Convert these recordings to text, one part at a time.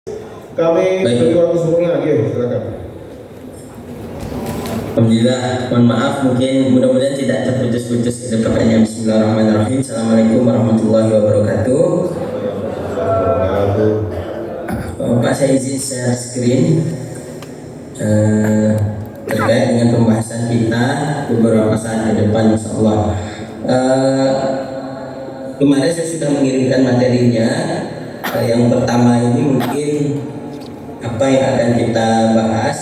Kami beri waktu sebelumnya lagi, silakan. Alhamdulillah, mohon maaf, mungkin mudah-mudahan tidak terputus-putus pertanyaan. Bismillahirrahmanirrahim. Assalamualaikum warahmatullahi wabarakatuh. Pak, saya izin share screen terkait dengan pembahasan kita beberapa saat ke depan, insyaallah. Kemarin saya sudah mengirimkan materinya. Yang pertama ini mungkin apa yang akan kita bahas.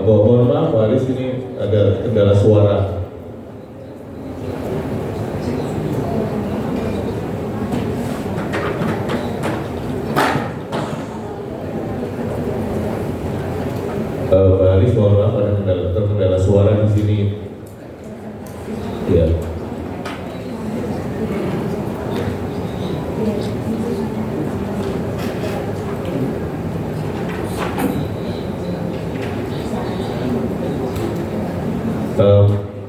Mohon maaf Pak Aris, ini ada kendala suara. Pak Aris, mohon maaf, ada terkendala suara di sini. Ya.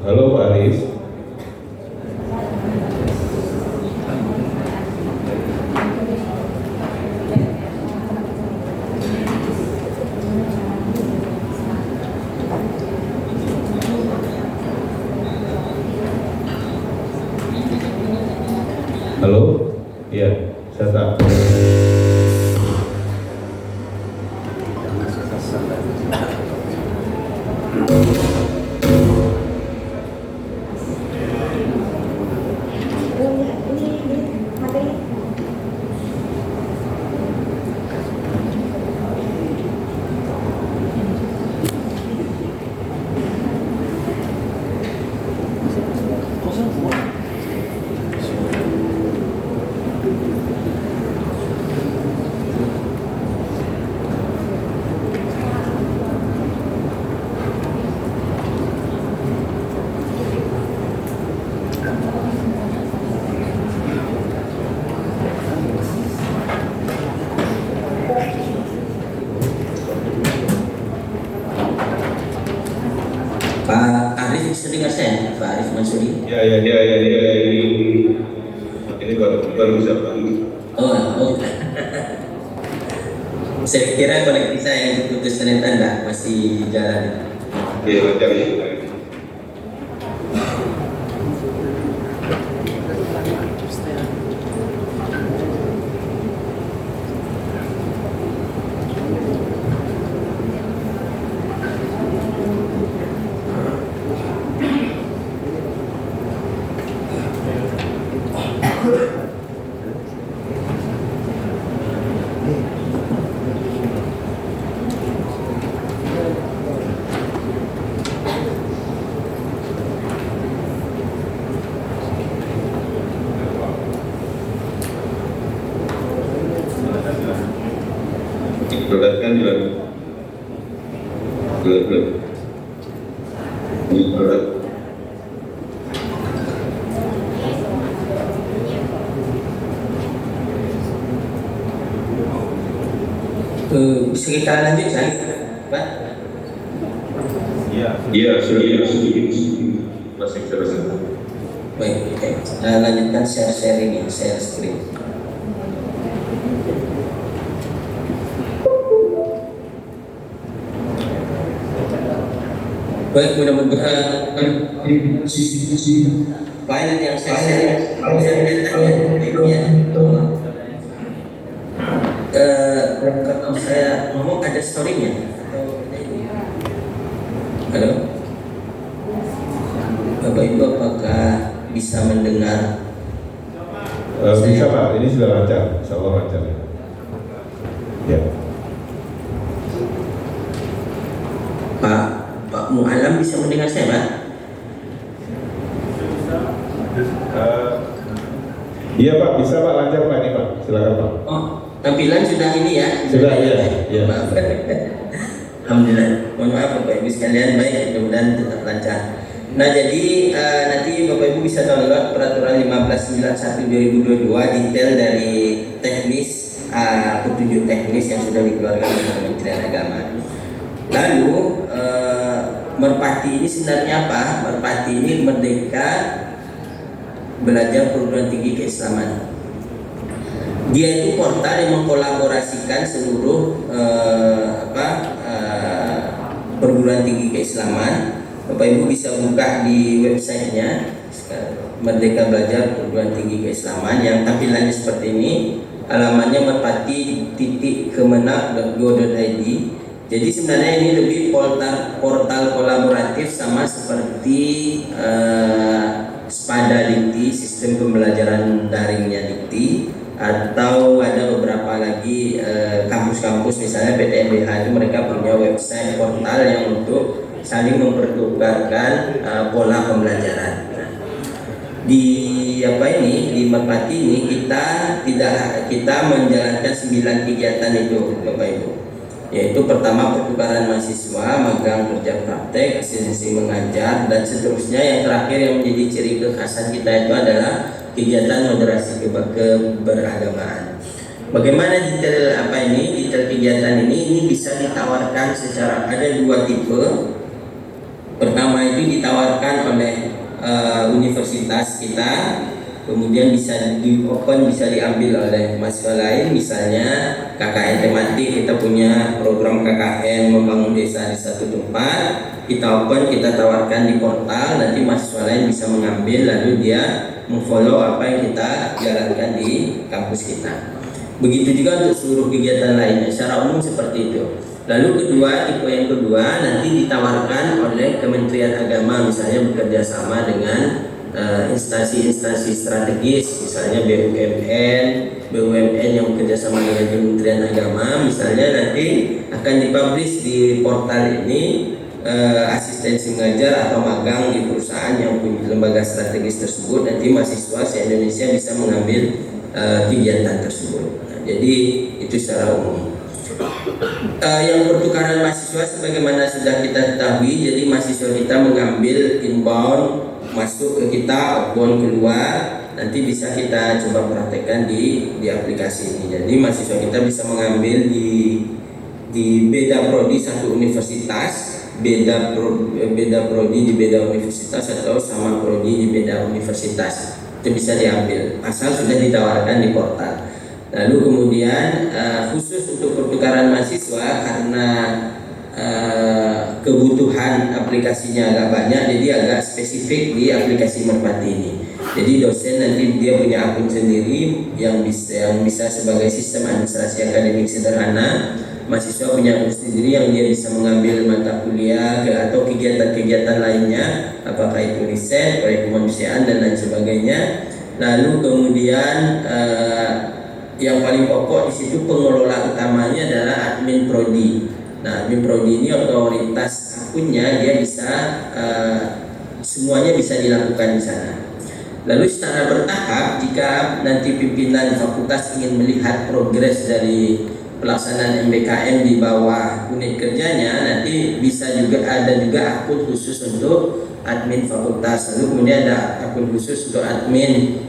Halo Pak Aris. Halo, iya, saya tak. Pak Arif bisa dengar saya? Pak Arif Mansuri? Ya, ini baru bisa Pak. Oh. Saya kira koneksi saya yang putus ternyata enggak, masih jalan. Iya, lancar ya. Perhatikan belum? Belum. Ini berat. Bisa kita lanjut saya, Pak? Iya, sudah. Masih terus. Baik, oke. Lanjutkan share ini, share screen. Baik, mudah-mudahan file yang saya share kalau saya ngomong ada story-nya atau Halo, Bapak Ibu apakah bisa mendengar? Bisa Pak, ini sudah lancar, insya Allah lancar ya. Ya. Pak Mu'alam bisa mendengar saya, Pak? Iya Pak, bisa Pak, lancar Pak ini Pak, silakan Pak. Oh, tampilan sudah ini ya? Sudah, iya. Ya. Maaf. Alhamdulillah. Mohon maaf Bapak Ibu sekalian, baik, mudah-mudahan tetap lancar. Nah, jadi nanti Bapak Ibu bisa download peraturan 1591/2022 detail dari teknis, petunjuk teknis yang sudah dikeluarkan oleh Kementerian Agama. Lalu Merpati ini sebenarnya apa? Merpati ini Merdeka Belajar Perguruan Tinggi Keislaman. Dia itu portal yang mengkolaborasikan seluruh perguruan tinggi keislaman. Bapak Ibu bisa buka di websitenya Merdeka Belajar Perguruan Tinggi Keislaman yang tampilannya seperti ini. Alamannya merpati.kemenak.go.id. Jadi sebenarnya ini lebih portal kolaboratif sama seperti Spada Dikti, sistem pembelajaran daringnya Dikti, atau ada beberapa lagi kampus-kampus misalnya PTNBH itu mereka punya website portal yang untuk saling mempertukarkan pola pembelajaran. Di di Merpati ini kita menjalankan 9 kegiatan itu Bapak Ibu, yaitu pertama pertukaran mahasiswa, magang, kerja praktek, asistensi mengajar, dan seterusnya. Yang terakhir yang menjadi ciri kekhasan kita itu adalah kegiatan moderasi keberagamaan. Bagaimana detail detail kegiatan ini bisa ditawarkan secara, ada 2 tipe. Pertama itu ditawarkan oleh universitas kita, kemudian bisa bisa diambil oleh mahasiswa lain. Misalnya KKN tematik, kita punya program KKN membangun desa di satu tempat, kita kita tawarkan di portal, nanti mahasiswa lain bisa mengambil lalu dia memfollow apa yang kita jalankan di kampus kita. Begitu juga untuk seluruh kegiatan lainnya, secara umum seperti itu. Lalu tipe yang kedua nanti ditawarkan oleh Kementerian Agama, misalnya bekerja sama dengan instansi-instansi strategis, misalnya BUMN yang bekerja sama dengan Kementerian Agama, misalnya nanti akan dipublish di portal ini asistensi mengajar atau magang di perusahaan yang punya lembaga strategis tersebut. Nanti mahasiswa se-Indonesia bisa mengambil kegiatan tersebut. Nah, jadi itu secara umum. Yang pertukaran mahasiswa sebagaimana sudah kita ketahui, jadi mahasiswa kita mengambil inbound masuk ke kita, outbound keluar. Nanti bisa kita coba praktekkan di aplikasi ini. Jadi mahasiswa kita bisa mengambil di beda prodi satu universitas, beda prodi di beda universitas, atau sama prodi di beda universitas. Itu bisa diambil asal sudah ditawarkan di portal. Lalu kemudian khusus untuk pertukaran mahasiswa, karena kebutuhan aplikasinya agak banyak, jadi agak spesifik di aplikasi Merpati ini. Jadi dosen nanti dia punya akun sendiri yang bisa sebagai sistem administrasi akademik sederhana. Mahasiswa punya akun sendiri yang dia bisa mengambil mata kuliah atau kegiatan-kegiatan lainnya, apakah itu riset, proyek kemanusiaan dan lain sebagainya. Lalu kemudian yang paling pokok di situ pengelola utamanya adalah admin prodi. Nah, admin prodi ini otoritas akunnya, dia bisa semuanya bisa dilakukan di sana. Lalu secara bertahap, jika nanti pimpinan fakultas ingin melihat progres dari pelaksanaan MBKM di bawah unit kerjanya, nanti bisa juga ada akun khusus untuk admin fakultas. Lalu kemudian ada akun khusus untuk admin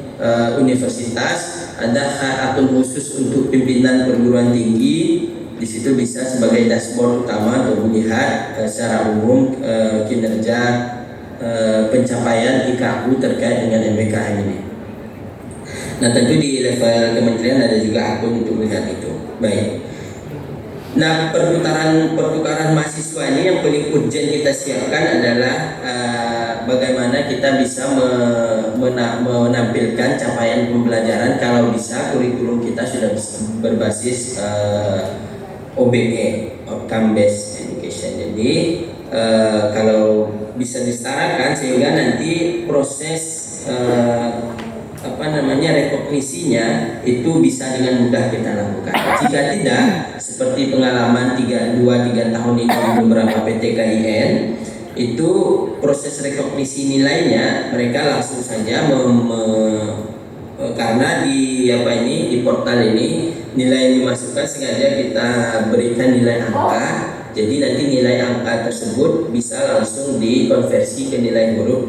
universitas, ada akun khusus untuk pimpinan perguruan tinggi. Di situ bisa sebagai dashboard utama untuk melihat secara umum kinerja pencapaian IKU terkait dengan MBKM ini. Nah, tentu di level kementerian ada juga akun untuk melihat itu. Baik. Nah, pertukaran mahasiswa ini yang paling urgent kita siapkan adalah bagaimana kita bisa menampilkan capaian pembelajaran. Kalau bisa kurikulum kita sudah berbasis OBE, Outcome Based Education. Jadi kalau bisa disetarakan sehingga nanti proses rekognisinya itu bisa dengan mudah kita lakukan. Jika tidak, seperti pengalaman 2-3 tahun ini di beberapa PT KIN, itu proses rekognisi nilainya mereka langsung saja karena di portal ini nilai yang dimasukkan sengaja kita berikan nilai angka. Jadi nanti nilai angka tersebut bisa langsung dikonversi ke nilai huruf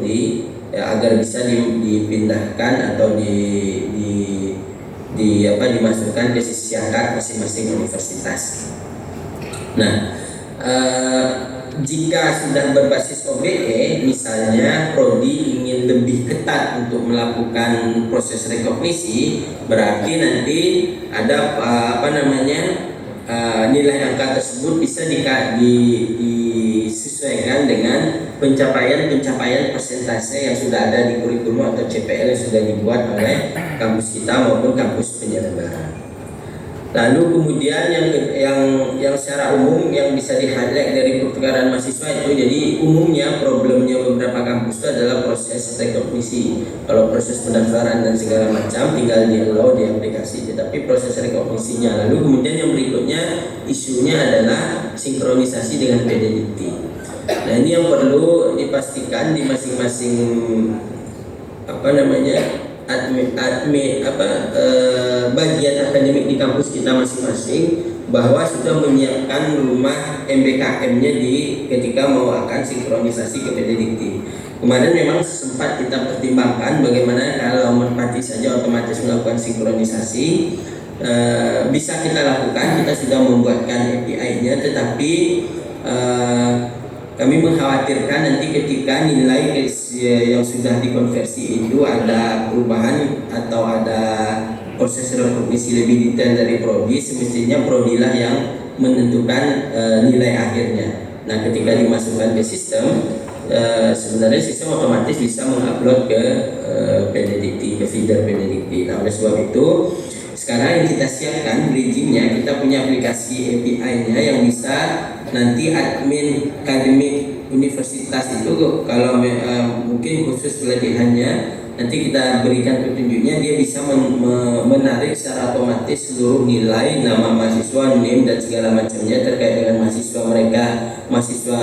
agar bisa dipindahkan atau dimasukkan ke siakat masing-masing universitas. Nah, jika sudah berbasis OBE, misalnya prodi ingin lebih ketat untuk melakukan proses rekognisi, berarti nanti ada nilai angka tersebut bisa disesuaikan dengan pencapaian persentase yang sudah ada di kurikulum atau CPL yang sudah dibuat oleh kampus kita maupun kampus penyelenggara. Lalu kemudian yang secara umum yang bisa di-highlight dari pertukaran mahasiswa itu, jadi umumnya problemnya beberapa kampus itu adalah proses rekognisi. Kalau proses pendaftaran dan segala macam tinggal di-allow di aplikasi, tetapi proses rekognisinya. Lalu kemudian yang berikutnya isunya adalah sinkronisasi dengan PDDT. Nah, ini yang perlu dipastikan di masing-masing bagian akademik di kampus kita masing-masing, bahwa sudah menyiapkan rumah MBKM-nya ketika mau akan sinkronisasi ke PDDT. Kemarin memang sempat kita pertimbangkan bagaimana kalau Merpati saja otomatis melakukan sinkronisasi. Bisa kita lakukan, kita sudah membuatkan API-nya, tetapi kami mengkhawatirkan nanti ketika nilai yang sudah dikonversi itu ada perubahan atau ada proses rekognisi lebih detail dari prodi, semestinya prodilah yang menentukan nilai akhirnya. Nah, ketika dimasukkan ke sistem, sebenarnya sistem otomatis bisa mengupload ke PDDT, ke feeder PDDT. Nah, oleh sebab itu sekarang yang kita siapkan bridgingnya, kita punya aplikasi API-nya yang bisa nanti admin akademik universitas itu kalau mungkin khusus pelatihannya, nanti kita berikan petunjuknya, dia bisa menarik secara otomatis seluruh nilai, nama mahasiswa, NIM dan segala macamnya terkait dengan mahasiswa mereka, mahasiswa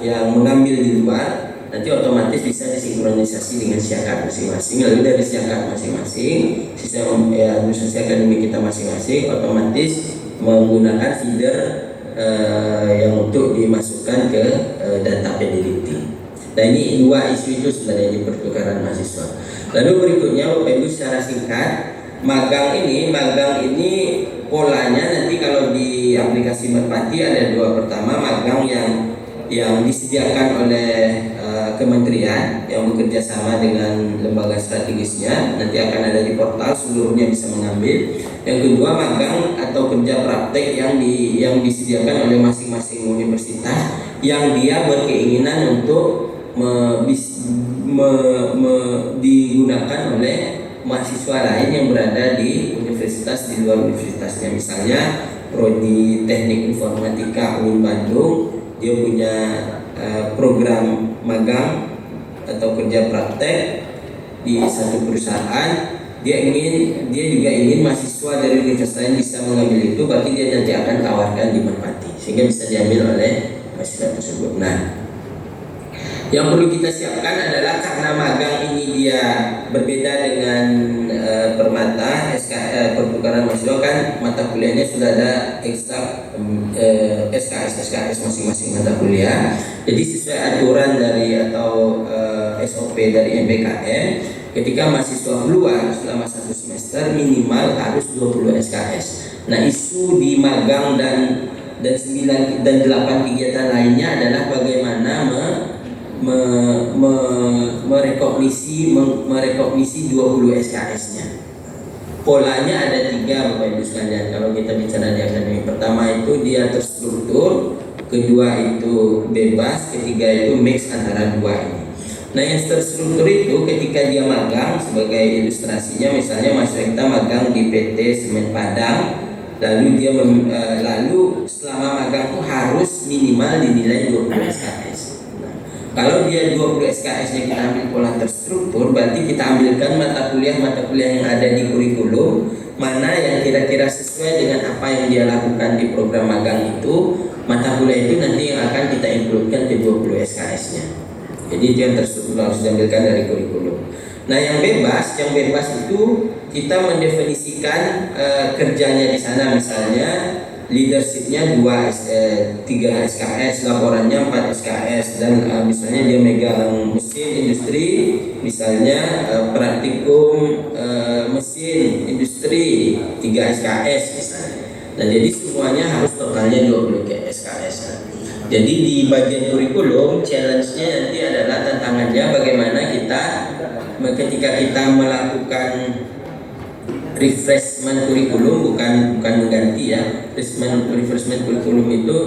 yang mengambil di luar. Nanti otomatis bisa disinkronisasi dengan siakat masing-masing. Lalu dari siakat masing-masing, sistem administrasi akademik kita masing-masing otomatis menggunakan feeder yang untuk dimasukkan ke data PDDT. Nah, ini dua isu itu sebenarnya di pertukaran mahasiswa. Lalu berikutnya Bapak Ibu secara singkat, magang ini polanya nanti kalau di aplikasi Merpati ada dua. Pertama, magang yang disediakan oleh kementerian yang bekerja sama dengan lembaga strategisnya, nanti akan ada di portal, seluruhnya bisa mengambil. Yang kedua, magang atau kerja praktek yang disediakan oleh masing-masing universitas yang dia berkeinginan untuk digunakan oleh mahasiswa lain yang berada di universitas di luar universitasnya. Misalnya prodi Teknik Informatika UIN Bandung, dia punya program magang atau kerja praktek di satu perusahaan, dia juga ingin mahasiswa dari universitas lain bisa mengambil itu, berarti dia nanti akan tawarkan di Merpati sehingga bisa diambil oleh mahasiswa tersebut. Nah, yang perlu kita siapkan adalah karena magang ini dia berbeda dengan permata pertukaran mahasiswa, kan mata kuliahnya sudah ada ekstra SKS masing-masing mata kuliah. Jadi sesuai aturan dari atau SOP dari MBKM, ketika mahasiswa keluar selama 1 semester minimal harus 20 SKS. Nah, isu di magang dan 9 dan 8 kegiatan lainnya adalah bagaimana merekognisi 20 SKS-nya. Polanya ada 3 Bapak Ibu sekalian kalau kita bicara di akademik. Pertama itu dia terstruktur, kedua itu bebas, ketiga itu mix antara dua ini. Nah, yang terstruktur itu ketika dia magang, sebagai ilustrasinya misalnya mahasiswa kita magang di PT Semen Padang, lalu selama magang itu harus minimal dinilai 20 SKS. Kalau dia 20 SKS-nya kita ambil pola terstruktur, berarti kita ambilkan mata kuliah yang ada di kurikulum, mana yang kira-kira sesuai dengan apa yang dia lakukan di program magang itu, mata kuliah itu nanti yang akan kita include-kan di 20 SKS-nya. Jadi itu yang terstruktur harus diambilkan dari kurikulum. Nah, yang bebas itu kita mendefinisikan kerjanya di sana, misalnya leadershipnya 3 SKS, laporannya 4 SKS, dan misalnya dia megang mesin industri, misalnya praktikum mesin industri 3 SKS misalnya. Nah, jadi semuanya harus totalnya 20 SKS. Jadi di bagian kurikulum challenge-nya nanti adalah tantangannya bagaimana kita ketika kita melakukan refreshment kurikulum, bukan mengganti ya, refreshment kurikulum itu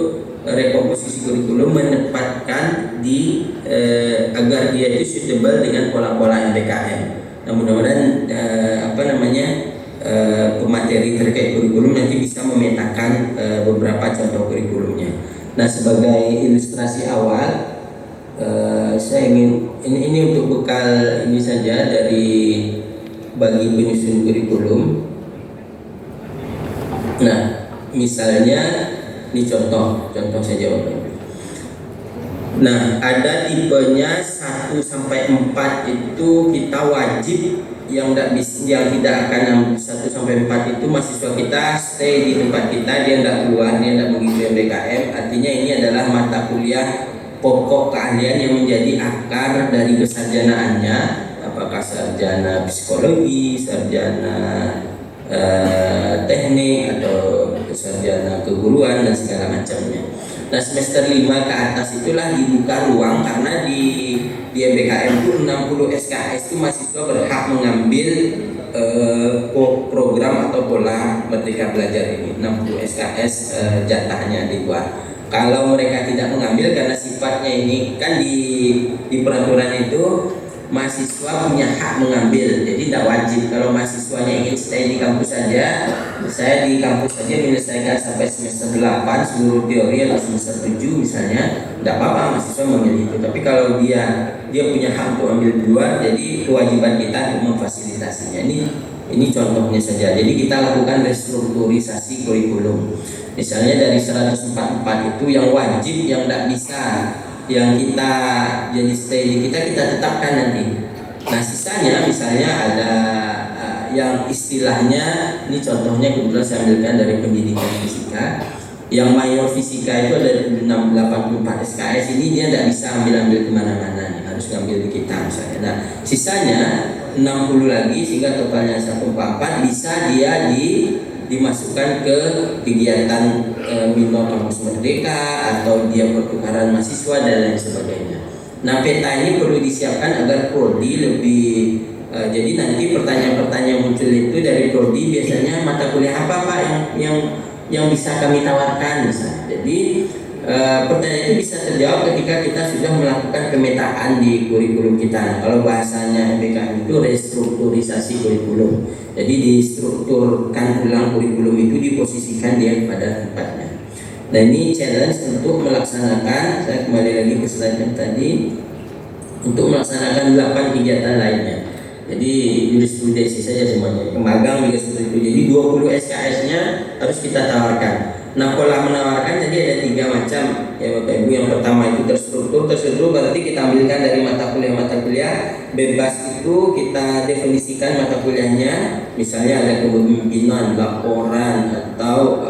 rekomposisi kurikulum menempatkan di agar dia itu suitable dengan pola-pola MBKM. Nah, mudah-mudahan pemateri terkait kurikulum nanti bisa memetakan beberapa contoh kurikulumnya. Nah, sebagai ilustrasi awal, saya ingin ini untuk bekal ini saja dari bagi penyusun kurikulum. Nah, misalnya ini contoh saja Bapak. Nah, ada tipenya 1 sampai 4 itu kita wajib, yang tidak akan 1 sampai 4 itu mahasiswa kita stay di tempat kita, dia tidak keluar, dia tidak mengikuti MBKM. Artinya ini adalah mata kuliah pokok keahlian yang menjadi akar dari kesarjanaannya, apakah sarjana psikologi, sarjana teknik, atau sarjana keguruan dan segala macamnya. Nah, semester 5 ke atas itulah dibuka ruang, karena di MBKM itu 60 SKS itu mahasiswa berhak mengambil program atau pola Merdeka Belajar ini. 60 SKS jatahnya dibuat. Kalau mereka tidak mengambil, karena sifatnya ini kan di peraturan itu mahasiswa punya hak mengambil, jadi tidak wajib. Kalau mahasiswanya ingin stay di kampus saja, saya di kampus saja menyelesaikan sampai semester 8 seluruh teori atau semester 7 misalnya, tidak apa-apa mahasiswa memilih itu. Tapi kalau dia punya hak untuk ambil di luar, jadi kewajiban kita untuk memfasilitasinya. Ini contohnya saja. Jadi kita lakukan restrukturisasi kurikulum. Misalnya dari 144 itu yang wajib, yang tidak bisa, yang kita jadi stay di kita tetapkan nanti. Nah, sisanya misalnya ada yang istilahnya, ini contohnya kebetulan saya ambilkan dari pendidikan fisika, yang mayor fisika itu ada 84 SKS. Ini dia tidak bisa ambil kemana-mana nih, harus ngambil di kita misalnya. Nah, sisanya 60 lagi sehingga totalnya 144 bisa dia dimasukkan ke kegiatan minor kampus merdeka, atau dia pertukaran mahasiswa dan lain sebagainya. Nah, peta ini perlu disiapkan agar prodi lebih jadi nanti pertanyaan-pertanyaan muncul itu dari prodi, biasanya mata kuliah apa yang bisa kami tawarkan misalnya. Jadi pertanyaan itu bisa terjawab ketika kita sudah melakukan pemetaan di kurikulum kita. Kalau bahasanya MBKM itu restrukturisasi kurikulum. Jadi distrukturkan ulang kurikulum itu, diposisikan dia pada tempatnya. Nah, ini challenge untuk melaksanakan, saya kembali lagi ke slide yang tadi, untuk melaksanakan 8 kegiatan lainnya. Jadi jurisprudensi saja semuanya, magang juga seperti itu. Jadi 20 SKS-nya harus kita tawarkan. Nah, pola menawarkan jadi ada 3 macam ya Bapak Ibu. Yang pertama itu terstruktur berarti kita ambilkan dari mata kuliah. Bebas itu kita definisikan mata kuliahnya, misalnya ada kepemimpinan, laporan, atau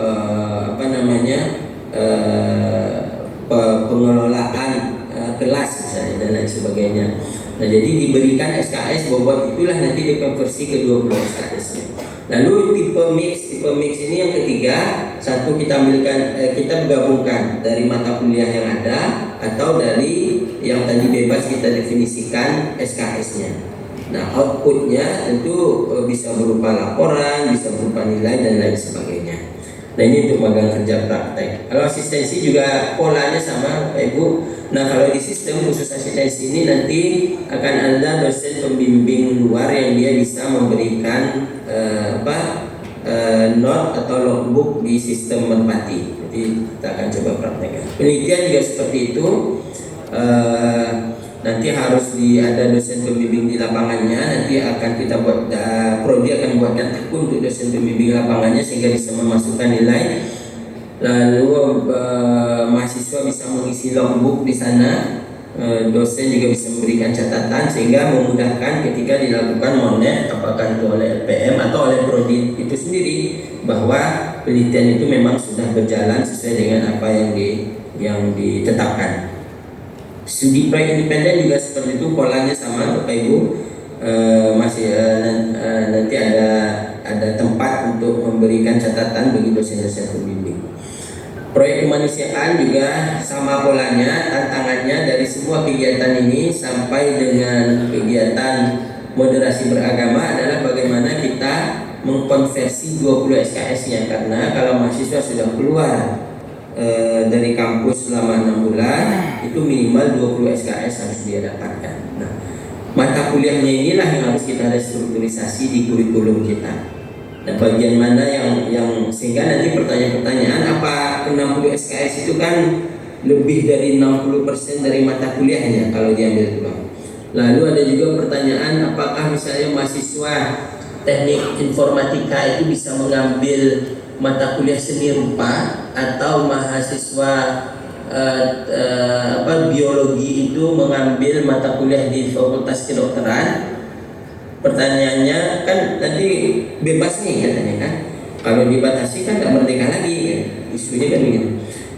pengelolaan kelas misalnya dan lain sebagainya. Nah, jadi diberikan SKS bobot itulah nanti dikonversi ke 20 SKS-nya. Lalu tipe mix ini yang ketiga, satu kita ambilkan, kita gabungkan dari mata kuliah yang ada atau dari yang tadi bebas kita definisikan SKS-nya. Nah, outputnya tentu bisa berupa laporan, bisa berupa nilai dan lain sebagainya. Nah, ini untuk magang kerja praktek. Kalau asistensi juga polanya sama Bapak Ibu. Nah, kalau di sistem khusus asistensi ini nanti akan ada dosen pembimbing luar yang dia bisa memberikan note atau logbook di sistem merpati. Jadi kita akan coba praktekkan. Penelitian juga seperti itu. nanti harus ada dosen pembimbing di lapangannya. Nanti akan kita buat prodi akan buatkan akun untuk dosen pembimbing lapangannya sehingga bisa memasukkan nilai. Lalu mahasiswa bisa mengisi logbook di sana, dosen juga bisa memberikan catatan sehingga memudahkan ketika dilakukan monet, apakah itu oleh LPM atau oleh prodi itu sendiri, bahwa penelitian itu memang sudah berjalan sesuai dengan apa yang ditetapkan. Studi proyek independen juga seperti itu, polanya sama Bapak Ibu. Nanti ada tempat untuk memberikan catatan bagi dosen-dosen pembimbing. Proyek kemanusiaan juga sama polanya, tantangannya dari semua kegiatan ini sampai dengan kegiatan moderasi beragama adalah bagaimana kita mengkonversi 20 SKS-nya, karena kalau mahasiswa sudah keluar dari kampus selama 6 bulan itu minimal 20 SKS harus dia dapatkan. Nah, mata kuliahnya inilah yang harus kita restrukturisasi di kurikulum kita. Nah, bagian mana yang sehingga nanti pertanyaan-pertanyaan, apa 60 SKS itu kan lebih dari 60% dari mata kuliahnya kalau diambil peluang. Lalu ada juga pertanyaan, apakah misalnya mahasiswa teknik informatika itu bisa mengambil mata kuliah seni rupa, atau mahasiswa biologi itu mengambil mata kuliah di fakultas kedokteran. Pertanyaannya kan nanti bebas nih katanya kan, kalau dibatasi kan tidak merdeka lagi kan? Isunya kan begitu.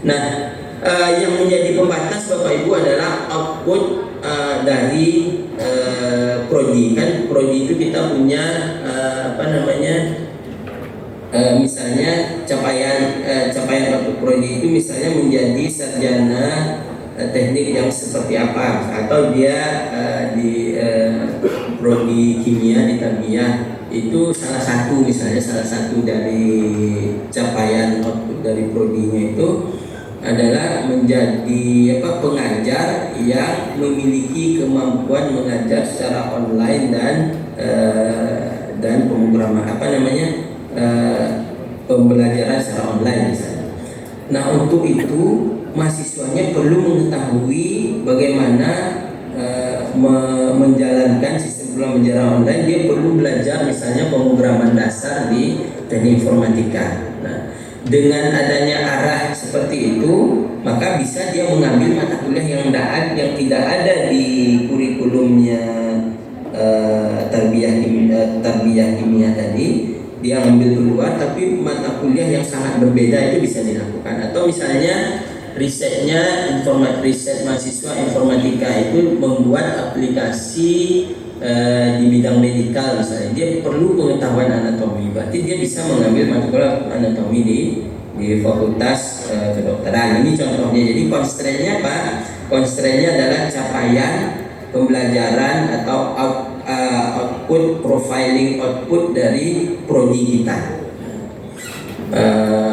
Nah, yang menjadi pembatas Bapak Ibu adalah output dari prodi. Kan prodi itu kita punya misalnya capaian output prodi itu misalnya menjadi sarjana teknik yang seperti apa, atau dia di prodi kimia di Tarbiyah itu salah satu dari capaian output dari prodinya itu adalah menjadi pengajar yang memiliki kemampuan mengajar secara online dan pemrograman pembelajaran secara online misalnya. Nah, untuk itu mahasiswanya perlu mengetahui bagaimana menjalankan sistem pembelajaran online. Dia perlu belajar misalnya pemrograman dasar di teknik informatika. Nah, dengan adanya arah seperti itu, maka bisa dia mengambil mata kuliah yang tidak ada di kurikulumnya tarbiyah kimia tadi. Dia ambil keluar, tapi mata kuliah yang sangat berbeda itu bisa dilakukan. Atau misalnya riset mahasiswa informatika itu membuat aplikasi di bidang medikal misalnya, dia perlu pengetahuan anatomi, berarti dia bisa mengambil mata kuliah anatomi di fakultas kedokteran. Ini contohnya. Jadi constraint-nya apa? Constraint-nya adalah capaian pembelajaran atau output profiling output dari prodi kita.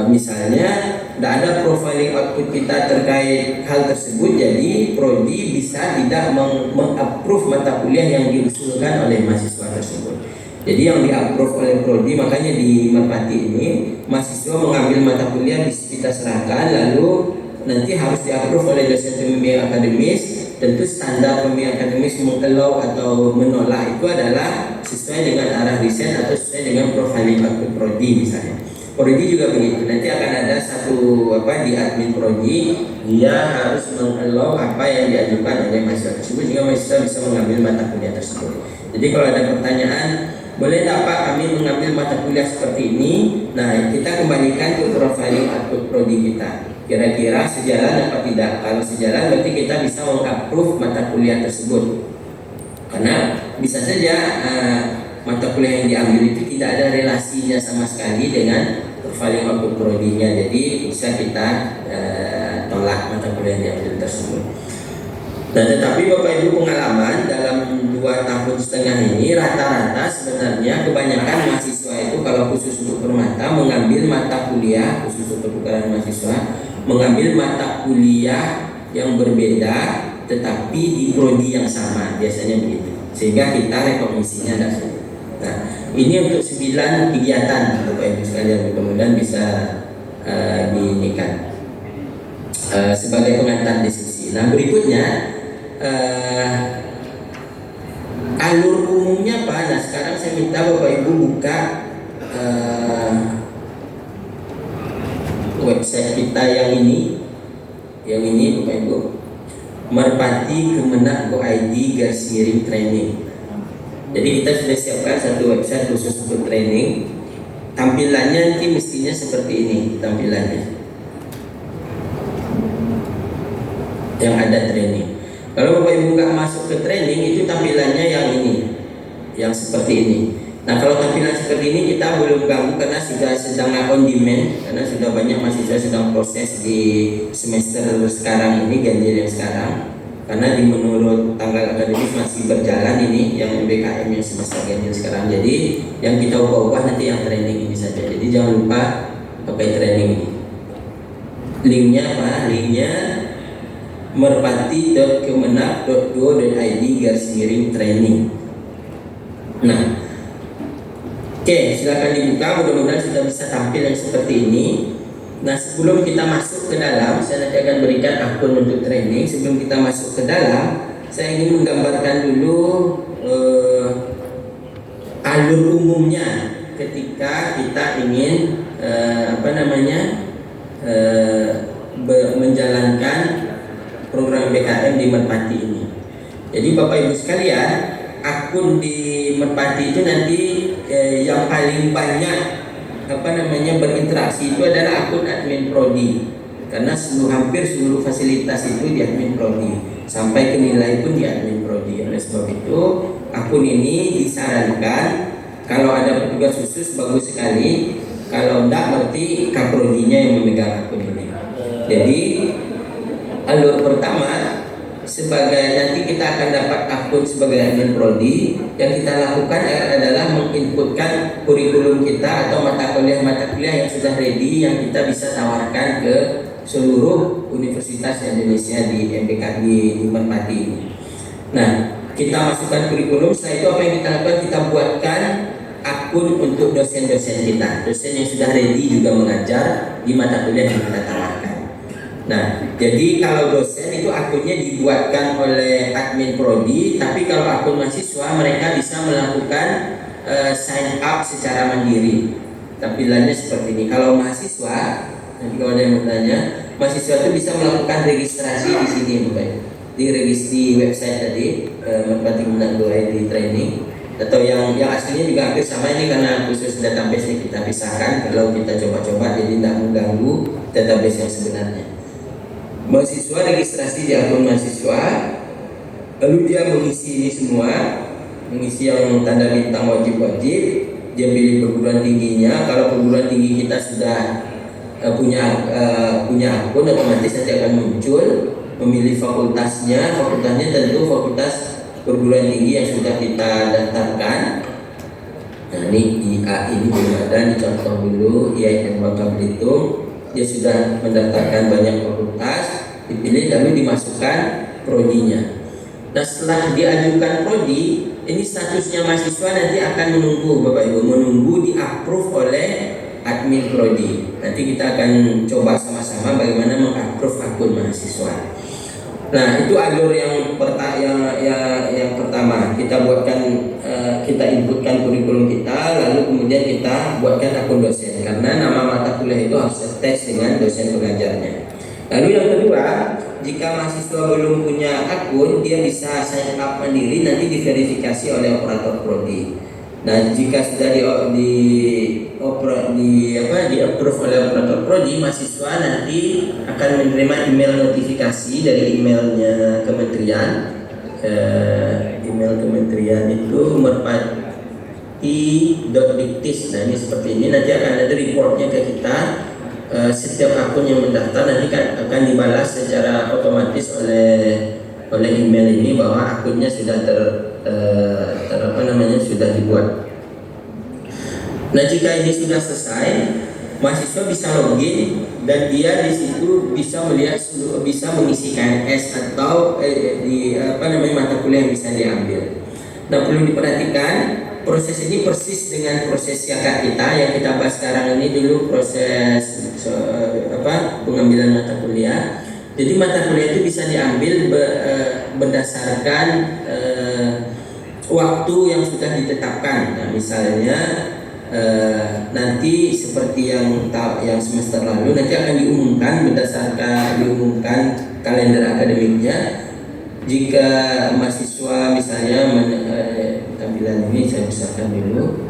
Misalnya tidak ada profiling output kita terkait hal tersebut, jadi prodi bisa tidak mengapprove mata kuliah yang diusulkan oleh mahasiswa tersebut. Jadi yang di-approve oleh prodi, makanya di Merpati ini mahasiswa mengambil mata kuliah kita serahkan, lalu nanti harus di-approve oleh dosen pembimbing akademis. Tentu standar pembimbing akademis mengelau atau menolak itu adalah sesuai dengan arah riset atau sesuai dengan profiling output prodi misalnya. Prodi juga begitu. Nanti akan ada satu di admin prodi, dia harus mengelau apa yang diajukan oleh mahasiswa tersebut sehingga mahasiswa bisa mengambil mata kuliah tersebut. Jadi kalau ada pertanyaan, boleh tak Pak kami mengambil mata kuliah seperti ini? Nah, kita kembalikan ke profiling output prodi kita. Kira-kira sejalan apa tidak? Kalau sejalan berarti kita bisa mengapprove mata kuliah tersebut. Karena bisa saja mata kuliah yang diambil itu tidak ada relasinya sama sekali dengan profiling output prodinya. Jadi bisa kita tolak mata kuliah yang diambil tersebut. Nah, tetapi Bapak Ibu pengalaman dalam 2,5 tahun ini rata-rata sebenarnya kebanyakan mahasiswa itu kalau khusus untuk permata mengambil mata kuliah, khusus untuk pertukaran mahasiswa mengambil mata kuliah yang berbeda tetapi di prodi yang sama, biasanya begitu. Sehingga kita rekomendasinya ada. Nah, ini untuk 9 kegiatan Bapak Ibu sekalian, mudah-mudahan bisa diinikan sebagai pengantar diskusi. Nah, berikutnya alur umumnya apa? Nah sekarang saya minta Bapak Ibu buka website kita yang ini Bapak Ibu, Merpati Kemenak.go.id /training. Jadi kita sudah siapkan satu website khusus untuk training. Tampilannya nanti mestinya seperti ini tampilannya, yang ada training. Kalau Bapak Ibu nggak masuk ke training, itu tampilannya yang ini, yang seperti ini. Nah kalau tampilan seperti ini kita belum ganggu karena sudah sedang on demand, karena sudah banyak mahasiswa sedang proses di semester sekarang ini, ganjil yang sekarang. Karena menurut tanggal akademis masih berjalan ini yang MBKM yang semester ganjil sekarang. Jadi yang kita ubah-ubah nanti yang training ini saja. Jadi jangan lupa pakai training ini. Linknya apa? Linknya merpati.kemenak.go.id /training. Nah, oke, silakan dibuka. Mudah-mudahan sudah bisa tampil yang seperti ini. Nah, sebelum kita masuk ke dalam, saya nanti akan berikan akun untuk training. Sebelum kita masuk ke dalam, saya ingin menggambarkan dulu alur umumnya ketika kita ingin menjalankan program BKM di Merpati ini. Jadi Bapak Ibu sekalian, akun di Merpati itu nanti yang paling banyak berinteraksi itu adalah akun admin prodi, karena hampir seluruh fasilitas itu di admin prodi, sampai ke nilai pun di admin prodi. Oleh sebab itu akun ini disarankan kalau ada petugas khusus bagus sekali, kalau enggak berarti kaprodinya yang memegang akun ini. Jadi alur pertama, sebagai nanti kita akan dapat akun sebagai admin prodi, yang kita lakukan adalah menginputkan kurikulum kita atau mata kuliah yang sudah ready, yang kita bisa tawarkan ke seluruh universitas Indonesia di MBK di Merpati ini. Nah, kita masukkan kurikulum. Setelah itu apa yang kita lakukan? Kita buatkan akun untuk dosen-dosen kita, dosen yang sudah ready juga mengajar di mata kuliah yang kita tawarkan. Nah, jadi kalau dosen itu akunnya dibuatkan oleh admin prodi, tapi kalau akun mahasiswa mereka bisa melakukan sign up secara mandiri. Tampilannya seperti ini. Kalau mahasiswa, nanti kalau ada yang bertanya, mahasiswa itu bisa melakukan registrasi di sini, di website tadi Merpati.go.id training, atau yang aslinya juga hampir sama ini, karena khusus database ini kita pisahkan. Kalau kita coba-coba jadi tidak mengganggu database yang sebenarnya. Mahasiswa registrasi di akun mahasiswa, lalu dia mengisi ini semua, mengisi yang tanda bintang wajib-wajib, dia pilih perguruan tingginya. Kalau perguruan tinggi kita sudah punya akun, otomatis nanti akan muncul. Memilih fakultasnya tentu fakultas perguruan tinggi yang sudah kita daftarkan. Nah ini IAI ini belum ada, dicontoh dulu IAIN Bangka Belitung. Dia sudah mendaftarkan banyak fakultas, dipilih lalu dimasukkan prodinya. Nah setelah diajukan prodi, ini statusnya mahasiswa nanti akan menunggu Bapak Ibu, menunggu di-approve oleh admin prodi. Nanti kita akan coba sama-sama bagaimana meng-approve akun mahasiswa. Nah itu alur yang pertama, kita buatkan, kita inputkan kurikulum kita, lalu kemudian kita buatkan akun dosen, karena nama mata kuliah itu harus attach dengan dosen pengajarnya. Lalu yang kedua, jika mahasiswa belum punya akun, dia bisa sign up mandiri, nanti diverifikasi oleh operator prodi. Nah jika sudah di-approve oleh operator prodi, mahasiswa nanti akan menerima email notifikasi dari emailnya kementerian. Email kementerian itu merpati.diktis. Nah ini seperti ini, nanti akan ada reportnya ke kita. Setiap akun yang mendaftar nanti akan dibalas secara otomatis oleh email ini bahwa akunnya sudah sudah dibuat. Nah jika ini sudah selesai, mahasiswa bisa login dan dia di situ bisa melihat, bisa mengisi KNS atau mata kuliah yang bisa diambil. Nah perlu diperhatikan, proses ini persis dengan proses siakat kita yang kita bahas sekarang ini. Dulu proses pengambilan mata kuliah. Jadi mata kuliah itu bisa diambil berdasarkan waktu yang sudah ditetapkan. Nah, misalnya nanti seperti yang semester lalu nanti akan diumumkan kalender akademiknya. Jika mahasiswa misalnya tampilan ini saya besarkan dulu.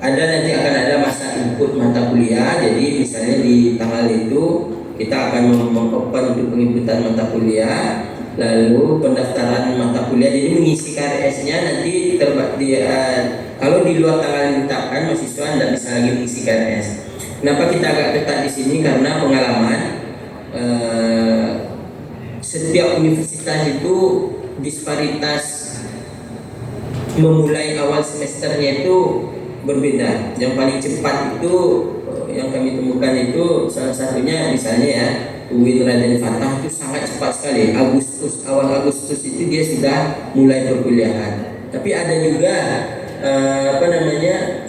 Nanti akan ada masa input mata kuliah. Jadi misalnya di tanggal itu kita akan mengopen untuk penginputan mata kuliah, lalu pendaftaran mata kuliah. Jadi mengisi KRS-nya nanti kalau di luar tanggal yang ditetapkan mahasiswa tidak bisa lagi mengisi KRS. Kenapa kita agak ketat di sini? Karena pengalaman setiap universitas itu disparitas memulai awal semesternya itu berbeda. Yang paling cepat itu yang kami temukan itu salah satunya misalnya ya UIN Raden Fatah itu sangat cepat sekali. Awal Agustus itu dia sudah mulai perkuliahan. Tapi ada juga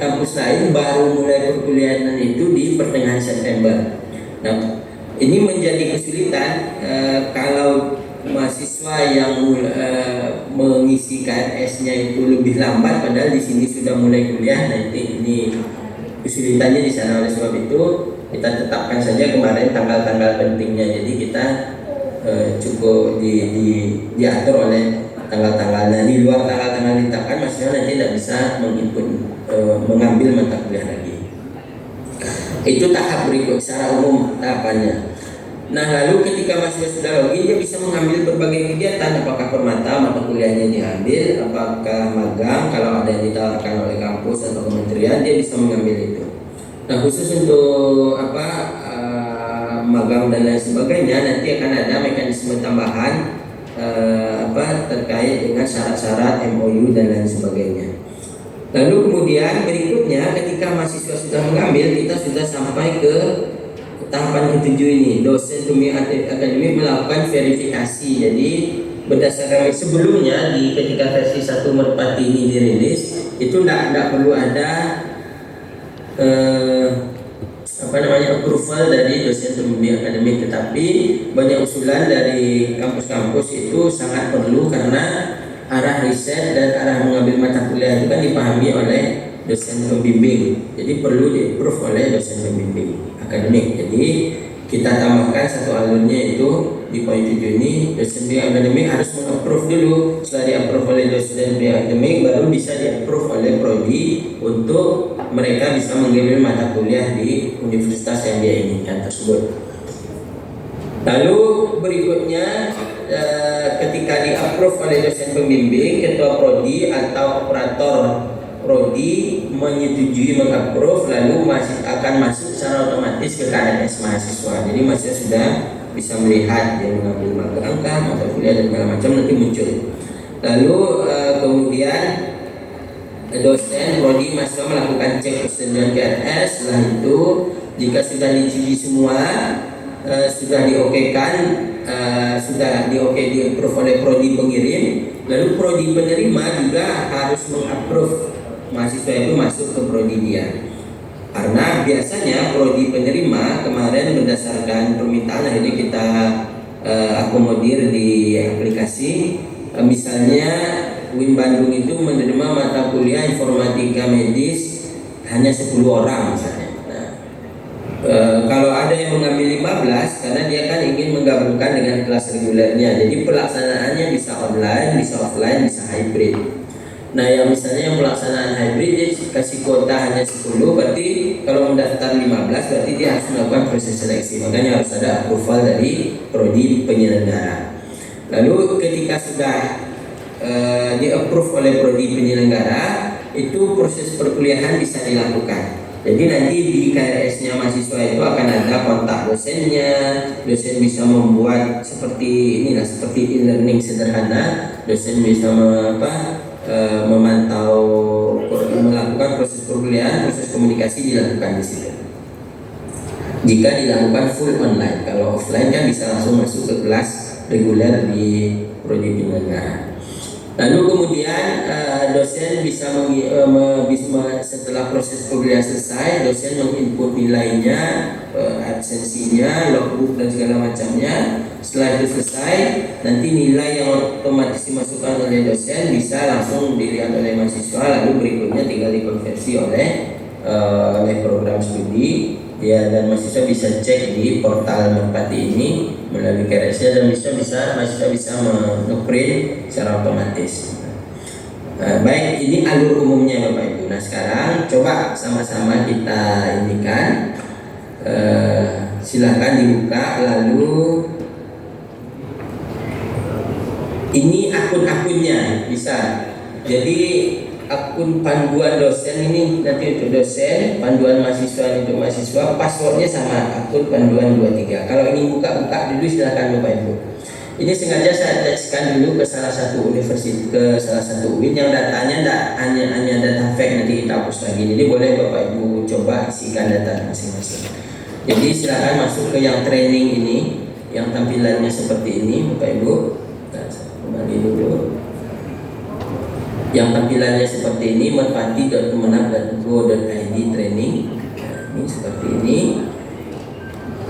kampus lain baru mulai perkuliahan itu di pertengahan September. Nah, ini menjadi kesulitan kalau mahasiswa yang mengisi KRS-nya itu lebih lambat, padahal di sini sudah mulai kuliah. Nanti ini kesulitannya di sana. Oleh sebab itu kita tetapkan saja kemarin tanggal-tanggal pentingnya. Jadi kita cukup diatur oleh tanggal-tanggal. Nah, di luar tanggal-tanggal ditetapkan mahasiswa nanti tidak bisa mengambil mata kuliah lagi. Itu tahap berikut secara umum tahapannya. Nah, lalu ketika mahasiswa sudah login, dia bisa mengambil berbagai kegiatan. Apakah permata mata kuliahnya diambil, apakah magang kalau ada yang ditawarkan oleh kampus atau kementerian, dia bisa mengambil itu. Nah, khusus untuk magang dan lain sebagainya, nanti akan ada mekanisme tambahan terkait dengan syarat-syarat MOU dan lain sebagainya. Lalu kemudian berikutnya ketika mahasiswa sudah mengambil, kita sudah sampai ke tahapan ketujuh ini. Dosen pembimbing akademik melakukan verifikasi. Jadi berdasarkan sebelumnya ketika versi 1 Merpati ini dirilis, itu tidak perlu ada approval dari dosen pembimbing akademik, tetapi banyak usulan dari kampus-kampus itu sangat perlu karena arah riset dan arah mengambil mata kuliah itu kan dipahami oleh dosen pembimbing. Jadi perlu di-approve oleh dosen pembimbing akademik. Jadi kita tambahkan satu alurnya itu di poin 7 ini, dosen pembimbing akademik harus meng-approve dulu. Setelah di-approve oleh dosen pembimbing akademik, baru bisa di-approve oleh prodi untuk mereka bisa mengambil mata kuliah di universitas yang dia inginkan tersebut. Lalu berikutnya ketika di-approve oleh dosen pembimbing, ketua prodi atau operator prodi menyetujui meng-approve, lalu akan masuk secara otomatis ke KRS mahasiswa. Jadi mahasiswa sudah bisa melihat dia mengambil magang mata kuliah dan segala macam nanti muncul. Lalu kemudian dosen prodi mahasiswa melakukan cek persetujuan KRS. Setelah itu jika sudah diuji semua, sudah di-approve oleh prodi pengirim, lalu prodi penerima juga harus meng-approve mahasiswa itu masuk ke prodi dia. Karena biasanya prodi penerima kemarin berdasarkan permintaan akhirnya kita akomodir di aplikasi. Misalnya UIN Bandung itu menerima mata kuliah informatika medis hanya 10 orang misalnya. Nah, kalau ada yang mengambil 15 karena dia kan ingin menggabungkan dengan kelas regulernya. Jadi pelaksanaannya bisa online, bisa offline, bisa hybrid. Nah, yang misalnya yang pelaksanaan hybrid dia kasih kuota hanya 10, berarti kalau mendaftar 15 berarti dia harus melakukan proses seleksi. Makanya harus ada approval dari prodi penyelenggara. Lalu ketika sudah di-approve oleh prodi penyelenggara, itu proses perkuliahan bisa dilakukan. Jadi nanti di KRS-nya mahasiswa itu akan ada kontak dosennya. Dosen bisa membuat seperti inilah, seperti e-learning sederhana. Dosen bisa memantau, melakukan proses perkuliahan, proses komunikasi dilakukan di situ. Jika dilakukan full online, kalau offline kan bisa langsung masuk ke kelas reguler di prodi penyelenggara. Lalu kemudian dosen bisa setelah proses pembelajaran selesai, dosen menginput nilainya, absensinya, logbook dan segala macamnya. Setelah itu selesai, nanti nilai yang otomatis dimasukkan oleh dosen bisa langsung dilihat oleh mahasiswa, lalu berikutnya tinggal dikonversi oleh program studi. Ya, dan mahasiswa bisa cek di portal Merpati ini melalui KRS dan mahasiswa bisa nge-print secara otomatis. Baik, ini alur umumnya Bapak Ibu. Nah sekarang coba sama-sama kita indikan. Silahkan dibuka, lalu ini akun-akunnya bisa. Jadi akun panduan dosen ini nanti untuk dosen, panduan mahasiswa untuk mahasiswa, passwordnya sama akun panduan 23. Kalau ingin buka dulu silakan Bapak Ibu. Ini sengaja saya attachkan dulu ke salah satu universitas, ke salah satu UIN yang datanya hanya data fake, nanti kita hapus lagi. Jadi boleh Bapak Ibu coba isikan data masing-masing. Jadi silakan masuk ke yang training ini, yang tampilannya seperti ini Bapak Ibu. Nah, kembali dulu. Yang tampilannya seperti ini, merpati.kemenag.go.id training. Nah, ini seperti ini.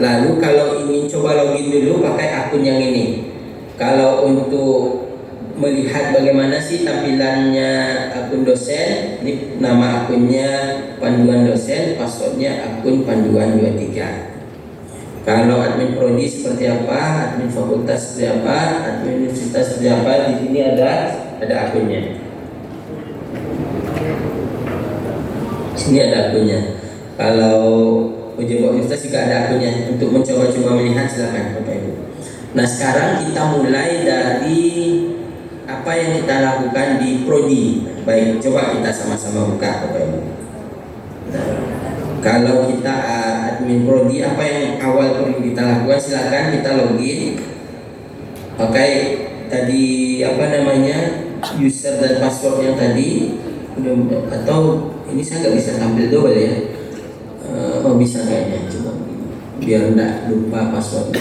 Lalu kalau ingin coba login dulu pakai akun yang ini. Kalau untuk melihat bagaimana sih tampilannya akun dosen, ini nama akunnya panduan dosen, passwordnya akun panduan 23. Kalau admin prodi seperti apa, admin fakultas seperti apa, admin universitas seperti apa, di sini ada akunnya. Sini ada akunnya. Kalau ujian universitas juga ada akunnya. Untuk mencoba-coba melihat silakan Bapak Ibu. Nah sekarang kita mulai dari apa yang kita lakukan di prodi. Baik, coba kita sama-sama buka Bapak Ibu. Nah, kalau kita admin prodi, apa yang awal perlu kita lakukan, silakan kita login pakai tadi user dan password yang tadi, atau ini saya nggak bisa tampil double ya. Oh bisa kayaknya, coba biar enggak lupa passwordnya.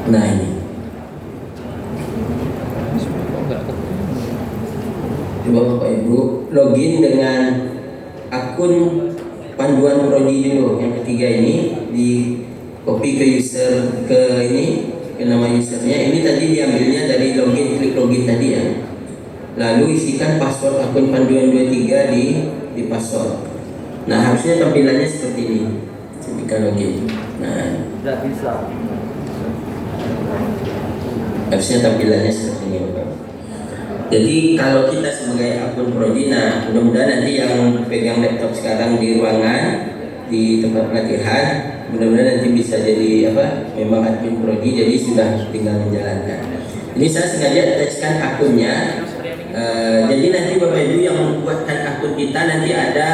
Nah ini, coba Bapak Ibu login dengan akun panduan prodi dulu. Yang ketiga ini di copy ke user, ke nama usernya. Ini tadi diambilnya dari login, klik login tadi ya. Lalu isikan password akun panduan 23 di password. Nah harusnya tampilannya seperti ini ketika login. Nah tidak bisa. Harusnya tampilannya seperti ini Bapak. Jadi kalau kita sebagai akun prodi, nah mudah-mudahan nanti yang pegang laptop sekarang di ruangan, di tempat pelatihan, mudah-mudahan nanti bisa jadi memang admin prodi, jadi sudah tinggal menjalankan. Ini saya sengaja attachkan akunnya. Jadi nanti Bapak Ibu yang membuatkan akun kita nanti ada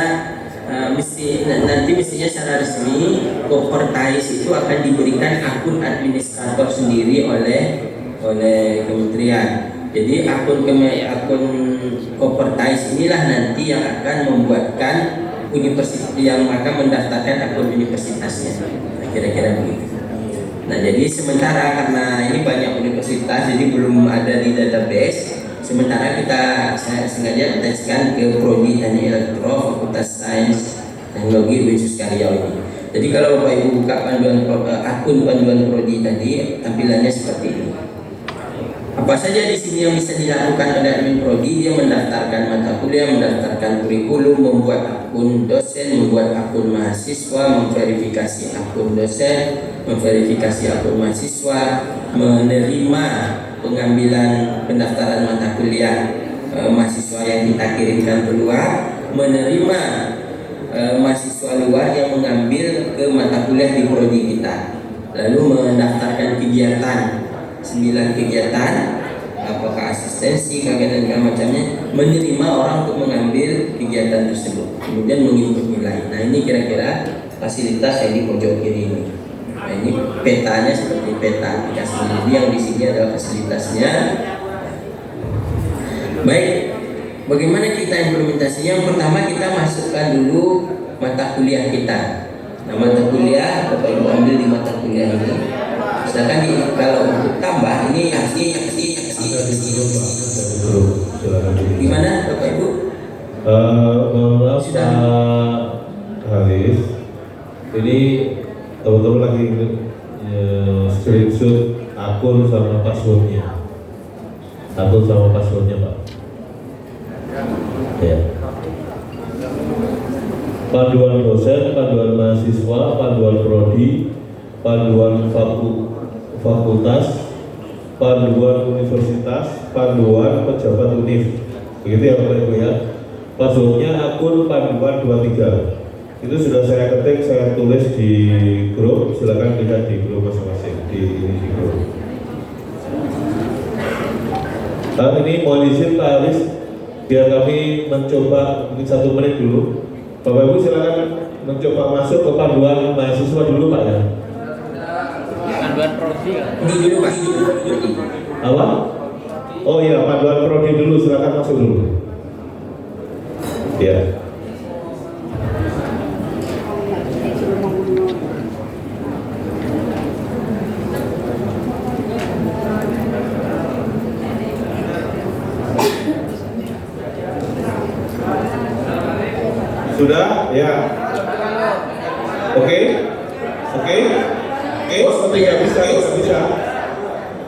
nanti mestinya secara resmi Kopertais itu akan diberikan akun administrator sendiri oleh kementerian. Jadi akun Kopertais inilah nanti yang akan membuatkan universitas, yang akan mendaftarkan akun universitasnya. Kira-kira begitu. Nah jadi sementara karena ini banyak universitas, jadi belum ada di database. Sementara saya sengaja attachkan ke prodi hanya elektro, fakultas sains teknologi Uin Suskaryau ini. Jadi kalau Bapak Ibu buka akun panduan prodi tadi, tampilannya seperti ini. Apa saja di sini yang bisa dilakukan oleh admin prodi? Dia mendaftarkan mata kuliah, mendaftarkan kurikulum, membuat akun dosen, membuat akun mahasiswa, memverifikasi akun dosen, memverifikasi akun mahasiswa, menerima pengambilan pendaftaran mata kuliah mahasiswa yang kita kirimkan keluar, menerima mahasiswa luar yang mengambil ke mata kuliah di prodi kita, lalu mendaftarkan kegiatan 9 kegiatan, apakah asistensi, kegiatan dan macamnya, menerima orang untuk mengambil kegiatan tersebut, kemudian menginput nilai. Nah ini kira-kira fasilitas yang di pojok kiri ini. Nah ini petanya seperti peta aplikasi. Jadi yang di sini adalah fasilitasnya. Baik, bagaimana kita implementasinya? Yang pertama kita masukkan dulu mata kuliah kita. Nah mata kuliah, Bapak Ibu ambil di mata kuliah ini. Sedangkan kalau untuk tambah ini Ada di grup Pak, ada di grup. Silakan. gimana Bapak Ibu? Mohon maaf Sudah. Pak Haris, ini teman-teman lagi screenshot akun sama passwordnya, Pak. Ya. Panduan dosen, panduan mahasiswa, panduan prodi, panduan fakultas, panduan universitas, panduan pejabat univ. Begitu ya Bapak Ibu ya. Passwordnya akun panduan 23. Itu sudah saya ketik, saya tulis di grup. Silakan lihat di grup masing-masing di grup. Ini mohon izin Pak Haris, biar kami mencoba mungkin 1 menit dulu. Bapak Ibu silakan mencoba masuk ke panduan mahasiswa dulu Pak ya. Panduan prodi ya. Ini dulu Pak. Apa? Oh iya, panduan prodi dulu, silakan masuk dulu. Ya. Sudah? Ya. Oke? Oh, tidak bisa.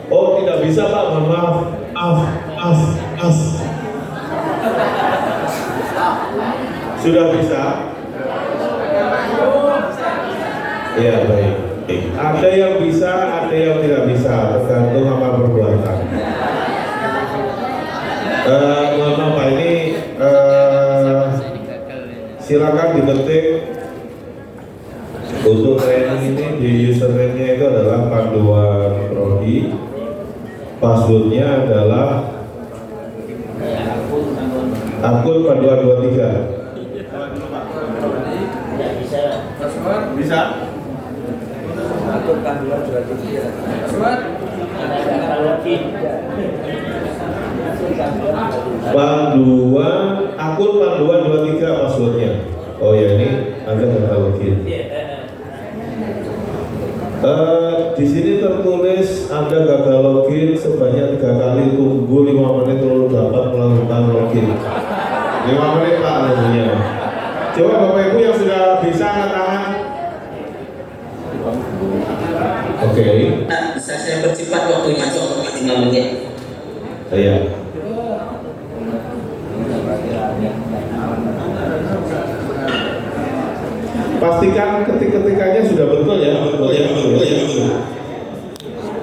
Oh, tidak bisa Pak, mohon maaf. Sudah bisa? Ya, baik. Ada yang bisa, ada yang tidak bisa, tergantung apa perbuatan. Mohon maaf Pak, ini silakan diketik untuk training ini di username-nya itu adalah panduan prodi, passwordnya adalah akun panduan 23. Bisa? Akun panduan 23. Akun panduan 23 passwordnya. Oh ya, ini Anda nggak login. Di sini tertulis Anda gagal login sebanyak 3 kali, tunggu 5 menit lalu dapat melakukan login. 5 menit Pak lagunya. Coba Bapak Ibu yang sudah bisa angkat tangan. Oke. Bisa saya percepat waktunya 5 menit. Iya. Pastikan ketik-ketikannya sudah betul ya.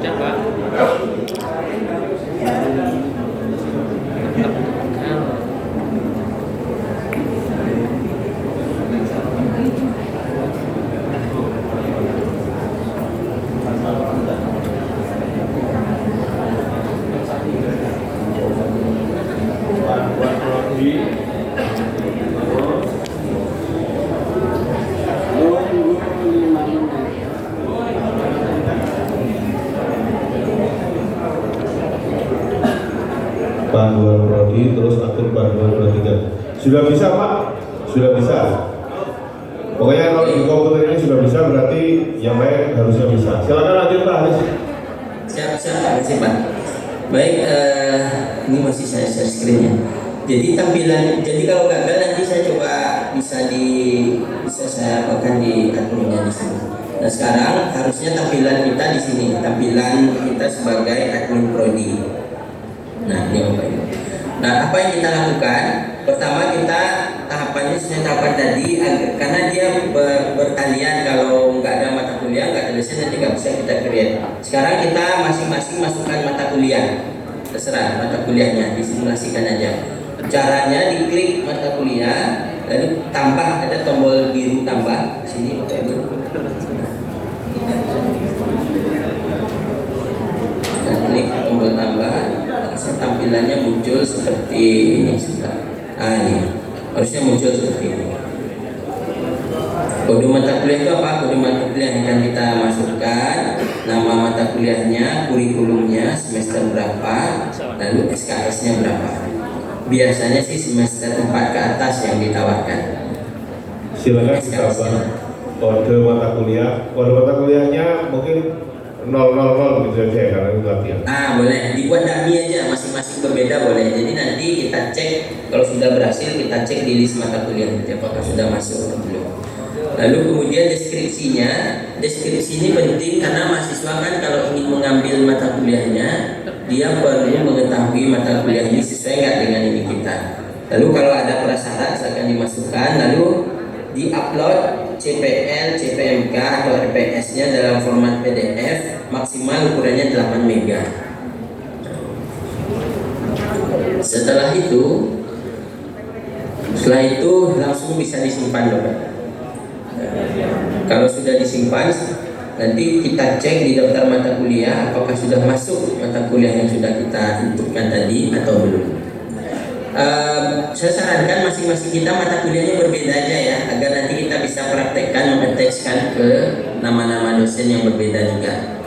Coba. Panduan prodi terus akun panduan 23. Sudah bisa Pak? Sudah bisa. Pokoknya kalau di komputer ini sudah bisa, berarti yang lain harusnya bisa. Silakan lanjut Pak Haris. Siap, Pak. Baik, ini masih saya share screen-nya. Jadi tampilan, jadi kalau gagal nanti saya coba bisa saya apakan di adminnya di sini. Nah sekarang harusnya tampilan kita di sini, tampilan kita sebagai admin prodi. Nah ini Bapak Ibu. Nah apa yang kita lakukan? Pertama kita tahapannya sesuai tahapan tadi, karena dia berkalian, kalau nggak ada mata kuliah, nggak ada lesson, nanti nggak bisa kita create. Sekarang kita masing-masing masukkan mata kuliah, terserah mata kuliahnya, disimulasikan aja. Caranya diklik mata kuliah, lalu tambah, ada tombol biru tambah sini Bapak Ibu. Kita klik tombol tambah, tampilannya muncul seperti ini sudah. Ini harusnya muncul seperti ini. Kode mata kuliah itu apa? Kode mata kuliah yang akan kita masukkan, nama mata kuliahnya, kurikulumnya, semester berapa, lalu SKS-nya berapa. Biasanya sih semester 4 ke atas yang ditawarkan. Silakan ditambah kode mata kuliah. Kode mata kuliahnya mungkin 000 gitu saja karena itu latihan. Boleh dibuat dummy aja, masing-masing berbeda boleh. Jadi nanti kita cek kalau sudah berhasil, kita cek di list mata kuliah apakah sudah masuk atau belum. Lalu kemudian deskripsinya, deskripsi ini penting karena mahasiswa kan kalau ingin mengambil mata kuliahnya, dia perlu mengetahui mata kuliah ini sesuai nggak dengan ini kita. Lalu kalau ada prasyarat akan dimasukkan, lalu di-upload CPL, CPMK atau RPS-nya dalam format PDF maksimal ukurannya 8 MB. Setelah itu langsung bisa disimpan, Bapak. Kalau sudah disimpan, nanti kita cek di daftar mata kuliah apakah sudah masuk mata kuliah yang sudah kita tentukan tadi atau belum. Saya sarankan masing-masing kita mata kuliahnya berbeda aja ya, agar nanti kita bisa praktekkan mengattachkan ke nama-nama dosen yang berbeda juga.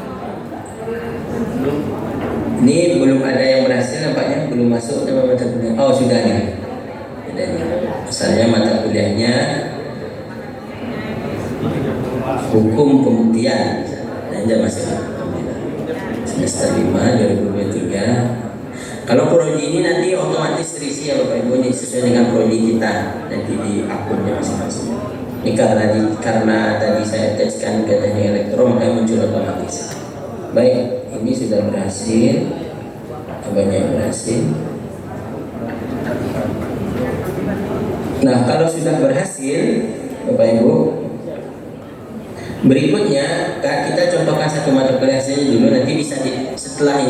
Ini belum ada yang berhasil nampaknya, belum masuk nama mata kuliah. Oh sudah nih. Asalnya mata kuliahnya hukum pembuktian, dan masuk semester 5 2023. Kalau prodi ini nanti otomatis terisi ya Bapak Ibu, ini sesuai dengan prodi kita nanti di akunnya masing-masing. Ini karena tadi saya teskan ke teknik elektro makanya muncul otomatis. Baik, ini sudah berhasil, abangnya berhasil. Nah kalau sudah berhasil Bapak Ibu, berikutnya kita contohkan satu mata kuliah saja dulu, nanti bisa setelah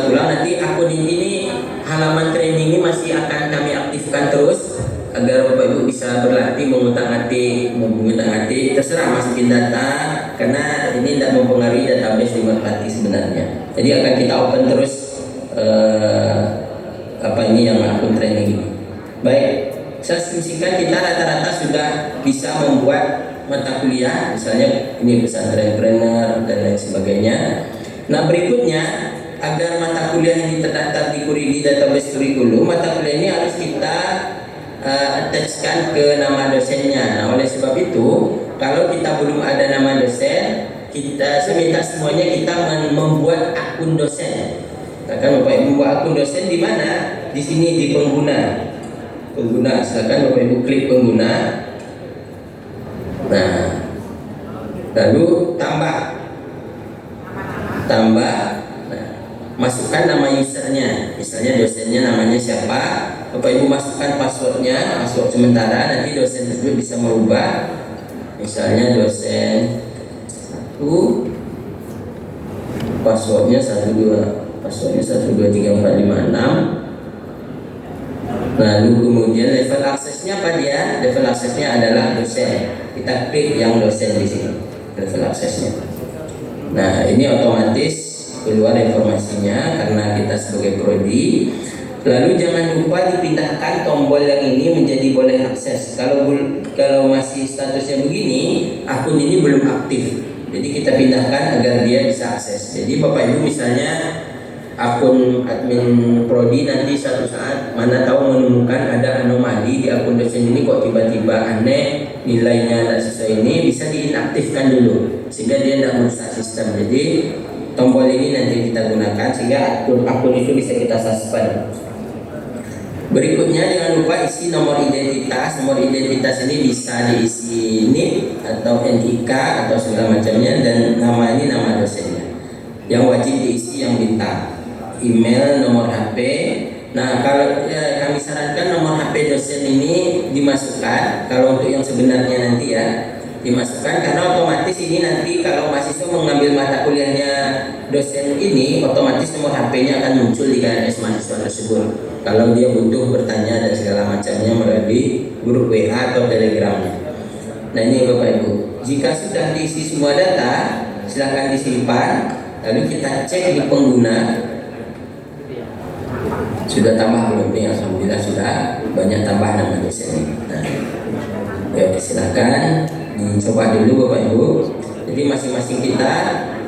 pulang nanti akun ini halaman training ini masih akan kami aktifkan terus agar Bapak Ibu bisa berlatih mengutak-atik terserah masukin data, karena ini tidak mempengaruhi database di Merpati sebenarnya. Jadi akan kita open terus yang akun training ini. Baik, saya asumsikan kita rata-rata sudah bisa membuat mata kuliah, misalnya ini pesantren trainer dan lain sebagainya. Nah berikutnya, agar mata kuliah ini terdaftar di Kuridi database kurikulum, mata kuliah ini harus kita attachkan ke nama dosennya. Nah oleh sebab itu, kalau kita belum ada nama dosen, saya minta semuanya kita membuat akun dosen. Akan Bapak Ibu membuat akun dosen di mana? Di sini di pengguna. Silakan Bapak Ibu klik pengguna. Nah, lalu tambah, masukkan nama usernya, misalnya dosennya namanya siapa, Bapak Ibu masukkan passwordnya, password sementara, nanti dosen tersebut bisa merubah, misalnya dosen passwordnya 1234566. Lalu kemudian level aksesnya apa dia? Level aksesnya adalah dosen. Kita klik yang dosen di sini, level aksesnya. Nah ini otomatis keluar informasinya karena kita sebagai prodi. Lalu jangan lupa dipindahkan tombol yang ini menjadi boleh akses. Kalau masih statusnya begini, akun ini belum aktif. Jadi kita pindahkan agar dia bisa akses. Jadi Bapak Ibu misalnya akun admin prodi nanti suatu saat mana tahu menemukan ada anomali di akun dosen ini, kok tiba-tiba aneh nilainya tidak sesuai, ini bisa diinaktifkan dulu sehingga dia tidak merusak sistem. Jadi tombol ini nanti kita gunakan sehingga akun itu bisa kita suspend. Berikutnya jangan lupa isi nomor identitas. Nomor identitas ini bisa diisi NIK atau NIK atau segala macamnya, dan nama ini nama dosennya. Yang wajib diisi yang bintang. Email, nomor HP. Nah kalau kami sarankan nomor HP dosen ini dimasukkan. Kalau untuk yang sebenarnya nanti ya dimasukkan, karena otomatis ini nanti kalau mahasiswa mengambil mata kuliahnya dosen ini, otomatis nomor HP-nya akan muncul di KRS mahasiswa tersebut kalau dia butuh bertanya dan segala macamnya melalui grup WA atau Telegramnya. Nah ini Bapak Ibu, jika sudah diisi semua data silahkan disimpan, lalu kita cek di pengguna sudah tambah belum nih. Alhamdulillah sudah banyak tambah nama dosen ini. Nah, ya silakan dicoba dulu Bapak Ibu. Jadi masing-masing kita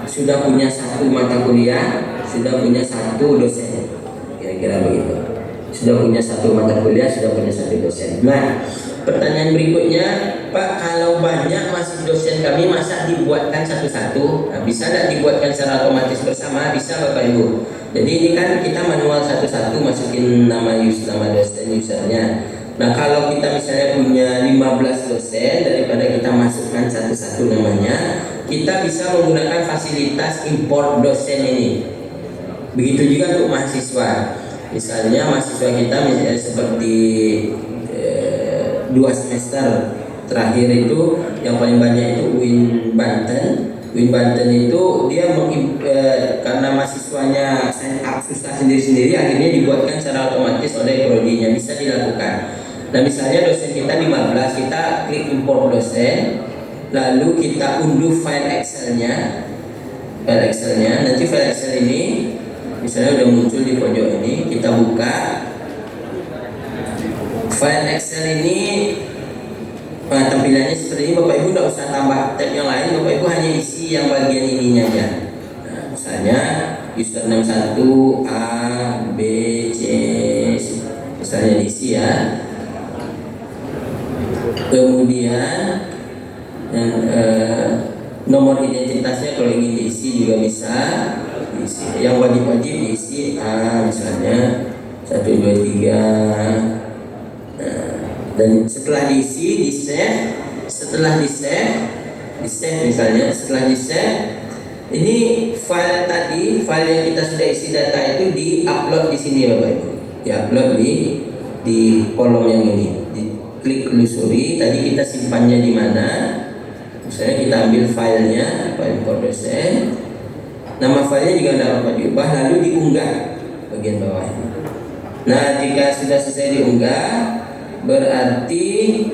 sudah punya satu mata kuliah, sudah punya satu dosen, kira-kira begitu. Sudah punya satu mata kuliah, sudah punya satu dosen. Nah Pertanyaan berikutnya, Pak, kalau banyak masih dosen kami masa dibuatkan satu-satu? Nah, bisa tidak dibuatkan secara otomatis bersama? Bisa Bapak Ibu. Jadi ini kan kita manual satu-satu masukin nama dosen usernya. Nah kalau kita misalnya punya 15 dosen, daripada kita masukkan satu-satu namanya, kita bisa menggunakan fasilitas import dosen ini. Begitu juga untuk mahasiswa. Misalnya mahasiswa kita misalnya seperti 2 semester terakhir itu yang paling banyak itu UIN Banten. UIN Banten itu dia karena mahasiswanya sign up susah sendiri-sendiri, akhirnya dibuatkan secara otomatis oleh prodinya, bisa dilakukan. Nah misalnya dosen kita 15, kita klik import dosen, lalu kita unduh file Excelnya, nanti file Excel ini misalnya udah muncul di pojok ini, kita buka file Excel ini. Nah, tampilannya seperti ini. Bapak Ibu tidak usah tambah tab yang lain, Bapak Ibu hanya isi yang bagian ininya aja. Nah, misalnya username 1 A B C, misalnya diisi ya. Kemudian nomor identitasnya kalau ingin diisi juga bisa diisi. Yang wajib-wajib diisi A misalnya 1 2 3. Dan setelah diisi, di save, misalnya setelah di save, ini file tadi, file yang kita sudah isi data itu di upload di sini Bapak Ibu, di upload di kolom yang ini, di klik telusuri. Tadi kita simpannya di mana? Misalnya kita ambil filenya, file import dosen, nama filenya juga tidak apa diubah, lalu diunggah bagian bawah ini. Nah jika sudah selesai diunggah, berarti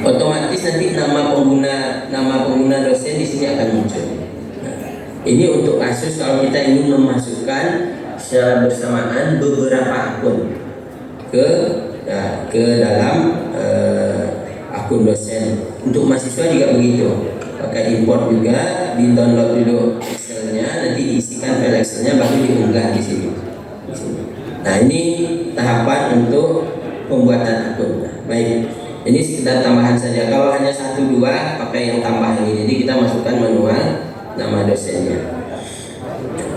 otomatis nanti nama pengguna dosen di sini akan muncul. Nah, ini untuk kasus kalau kita ingin memasukkan secara bersamaan beberapa akun ke dalam akun dosen. Untuk mahasiswa juga begitu. Pakai import juga, di download dulu Excelnya, nanti diisikan file Excelnya, baru diunggah di sini. Nah ini tahapan untuk pembuatan akun. Baik, ini sekedar tambahan saja. Kalau hanya 1 2 pakai yang tambah ini. Jadi kita masukkan manual nama dosennya.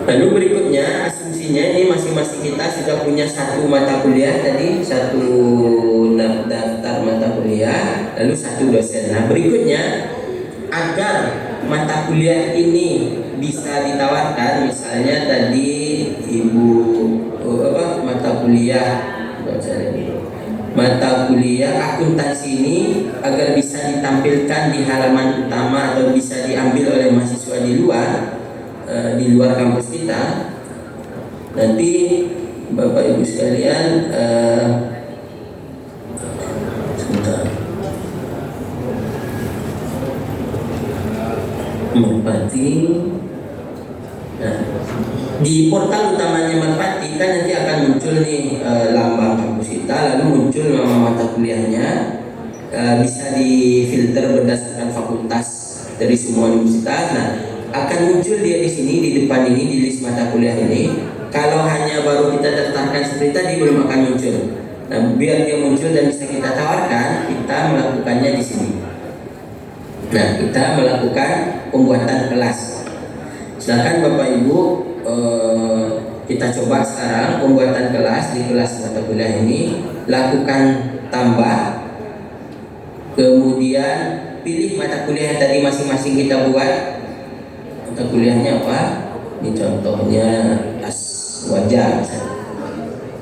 Lalu berikutnya asumsinya ini masing-masing kita sudah punya satu mata kuliah tadi, satu daftar mata kuliah, lalu satu dosen. Nah berikutnya agar mata kuliah ini bisa ditawarkan, misalnya tadi mata kuliah akuntansi ini agar bisa ditampilkan di halaman utama atau bisa diambil oleh mahasiswa di luar kampus kita. Nanti Bapak Ibu sekalian sebentar. Merpati. Nah, di portal utamanya Merpati kan nanti akan muncul nih lambang kampus kita, lalu muncul nama mata kuliahnya, bisa difilter berdasarkan fakultas dari semua universitas. Nah, akan muncul dia di sini di depan ini di list mata kuliah ini. Kalau hanya baru kita daftarkan seperti tadi belum akan muncul. Nah, biar dia muncul dan bisa kita tawarkan, kita melakukannya di sini. Nah, kita melakukan pembuatan kelas. Silakan Bapak Ibu, kita coba sekarang pembuatan kelas di kelas mata kuliah ini. Lakukan tambah, kemudian pilih mata kuliah yang tadi masing-masing kita buat. Mata kuliahnya apa? Ini contohnya as wajah.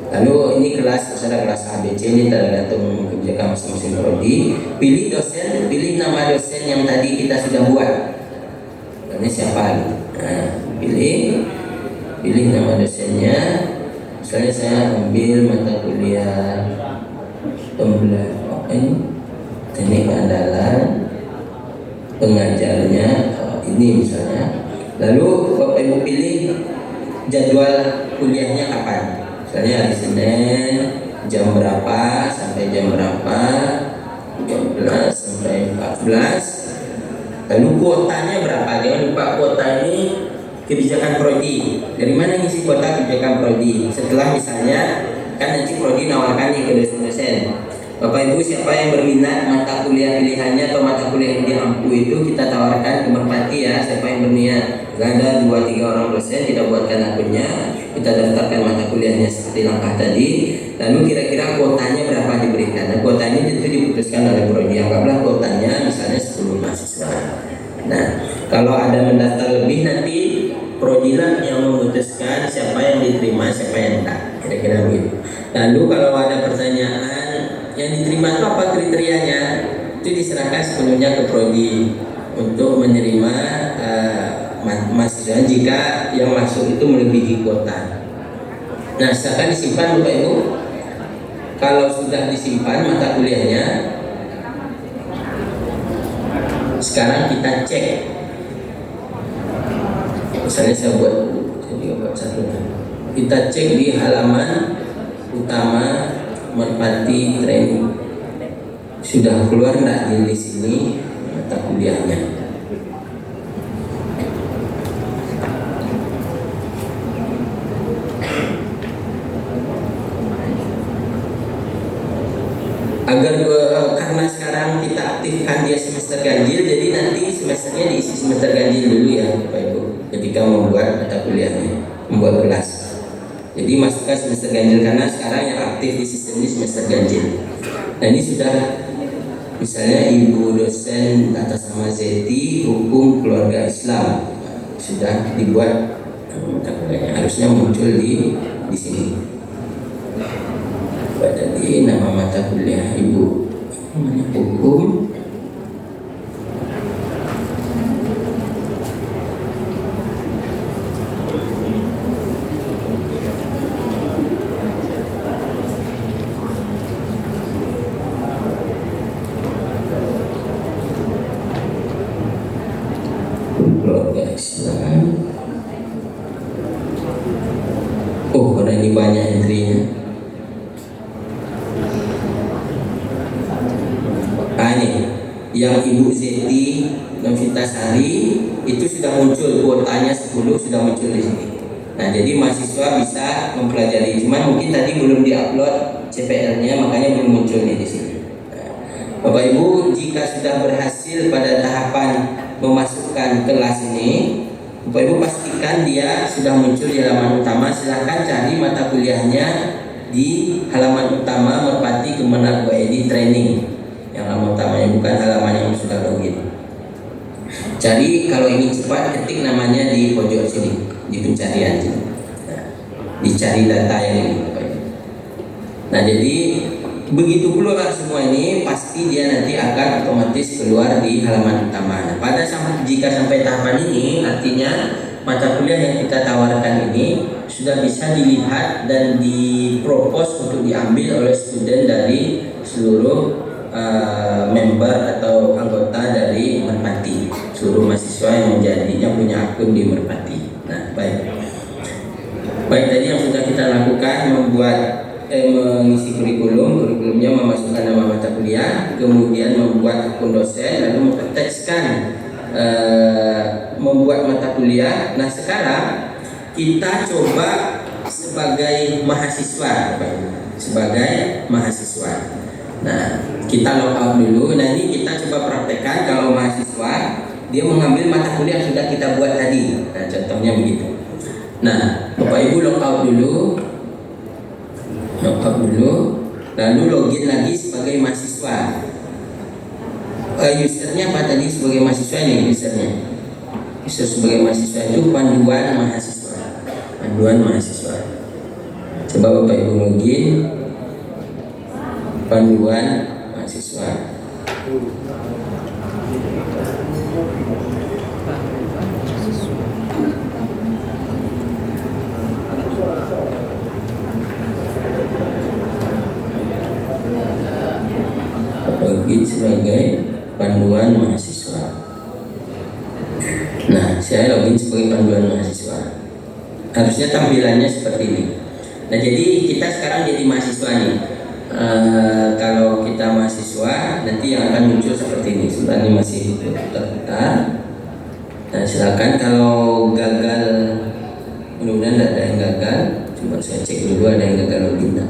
Lalu ini kelas, misalnya kelas ABC, ini tergantung kebijakan masing-masing prodi. Pilih dosen, pilih nama dosen yang tadi kita sudah buat. Ini siapa gitu. Nah, pilih nama dosennya. Misalnya saya ambil mata kuliah pembelajaran teknik andalan, pengajarnya ini misalnya. Lalu Bapak Ibu pilih jadwal kuliahnya kapan. Misalnya hari Senin jam berapa sampai jam berapa, jam 11 sampai 14. Lalu kuotanya berapa? Jangan lupa kuota ini kebijakan prodi. Dari mana ngisi kuota kebijakan prodi? Setelah misalnya kan nanti prodi nawarkan nih ke dosen-dosen. Bapak Ibu, siapa yang berminat mata kuliah pilihannya atau mata kuliah yang diampu itu kita tawarkan ke Merpati ya. Siapa yang berminat, ada 2-3 orang dosen kita buatkan akunnya, kita daftarkan mata kuliahnya seperti langkah tadi. Lalu kira-kira kuotanya berapa diberikan. Nah, kuotanya tentu diputuskan oleh prodi. Anggaplah kuotanya misalnya 10 mahasiswa. Nah, kalau ada mendaftar lebih nanti prodi lah yang memutuskan siapa yang diterima, siapa yang enggak. Kira-kira begitu. Lalu kalau ada pertanyaan yang diterima itu apa kriterianya, itu diserahkan sepenuhnya ke prodi untuk menerima mahasiswa jika yang masuk itu melebihi kuota. Nah, silakan disimpan Bapak Ibu. Kalau sudah disimpan mata kuliahnya, sekarang kita cek. Misalnya saya buat satu. Kita cek di halaman utama Merpati Training. Sudah keluar enggak di sini mata kuliahnya? Karena sekarang kita aktifkan dia semester ganjil, jadi nanti semesternya diisi semester ganjil dulu ya Bapak Ibu, ketika membuat mata kuliahnya, membuat kelas. Jadi masukkan semester ganjil karena sekarang yang aktif di sistem ini semester ganjil. Nah, ini sudah misalnya Ibu dosen atas nama Zeti Hukum Keluarga Islam, sudah dibuat mata kuliahnya, harusnya muncul di sini. Tadi nama mata kuliah Ibu Hukum Keluarga Islam. Oh, karena ini banyak entry-nya. Yang Ibu Zeti Novitasari itu sudah muncul, kuotanya 10 sudah muncul di sini. Nah, jadi mahasiswa bisa mempelajari, cuman mungkin tadi belum diupload CPL-nya, makanya belum muncul nih di sini. Nah, Bapak Ibu, jika sudah berhasil pada tahapan memasukkan kelas ini, Bapak Ibu pastikan dia sudah muncul di halaman utama. Silahkan cari mata kuliahnya di halaman utama Merpati Kemenag.id Training. Yang halaman utamanya, bukan halaman yang sudah login. Cari, kalau ingin cepat ketik namanya di pojok sini, di pencarian sini. Nah, dicari data yang ini. Nah, jadi begitu keluar semua ini, pasti dia nanti akan otomatis keluar di halaman utama. Nah, jika sampai tahapan ini, artinya mata kuliah yang kita tawarkan ini sudah bisa dilihat dan dipropos untuk diambil oleh student dari seluruh member atau anggota dari Merpati, seluruh mahasiswa yang punya akun di Merpati. Nah, baik tadi yang sudah kita lakukan, mengisi kurikulumnya, memasukkan nama mata kuliah, kemudian membuat akun dosen, lalu mempraktekkan membuat mata kuliah. Nah, sekarang kita coba sebagai mahasiswa. Nah, kita log out dulu. Nah, ini kita coba praktekkan kalau mahasiswa dia mengambil mata kuliah yang sudah kita buat tadi. Nah, contohnya begitu. Nah, Bapak Ibu log out dulu, lalu login lagi sebagai mahasiswa. Usernya apa tadi sebagai mahasiswa ini? User sebagai mahasiswa itu panduan mahasiswa. Coba Bapak Ibu login panduan mahasiswa. Login sebagai panduan mahasiswa. Nah, saya login sebagai panduan mahasiswa. Harusnya tampilannya seperti ini. Nah, jadi kita sekarang jadi mahasiswa nih. Kalau kita mahasiswa, nanti yang akan muncul seperti ini. Sebenarnya masih terputar. Nah, silakan kalau gagal, mudah-mudahan tidak ada yang gagal. Coba saya cek dulu ada yang gagal login.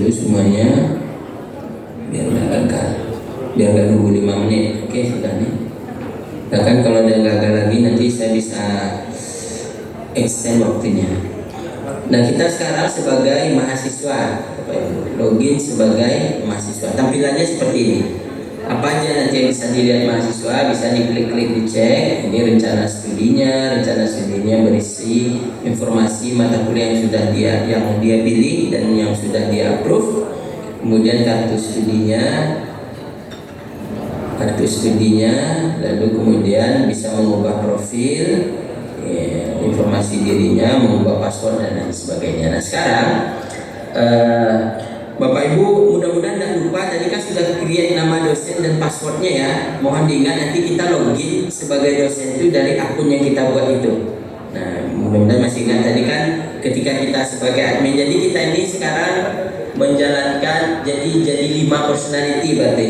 dulu semuanya biar nggak gagal, biar nggak nunggu 5 menit. Oke, sudah nih. Bahkan kalau ada gagal lagi nanti saya bisa extend waktunya. Nah, kita sekarang sebagai mahasiswa, login sebagai mahasiswa. Tampilannya seperti ini. Apa aja nanti yang bisa dilihat mahasiswa, bisa diklik-klik, dicek. Ini rencana studinya berisi informasi mata kuliah yang sudah dia pilih dan yang sudah dia approve. Kemudian kartu studinya, lalu kemudian bisa mengubah profil, informasi dirinya, mengubah password dan lain sebagainya. Nah, sekarang Bapak Ibu mudah-mudahan tidak lupa, tadi kan sudah create nama dosen dan passwordnya ya. Mohon diingat nanti kita login sebagai dosen itu dari akun yang kita buat itu. Nah, mudah-mudahan masih ingat tadi kan ketika kita sebagai admin. Jadi kita ini sekarang menjalankan jadi 5 personality berarti.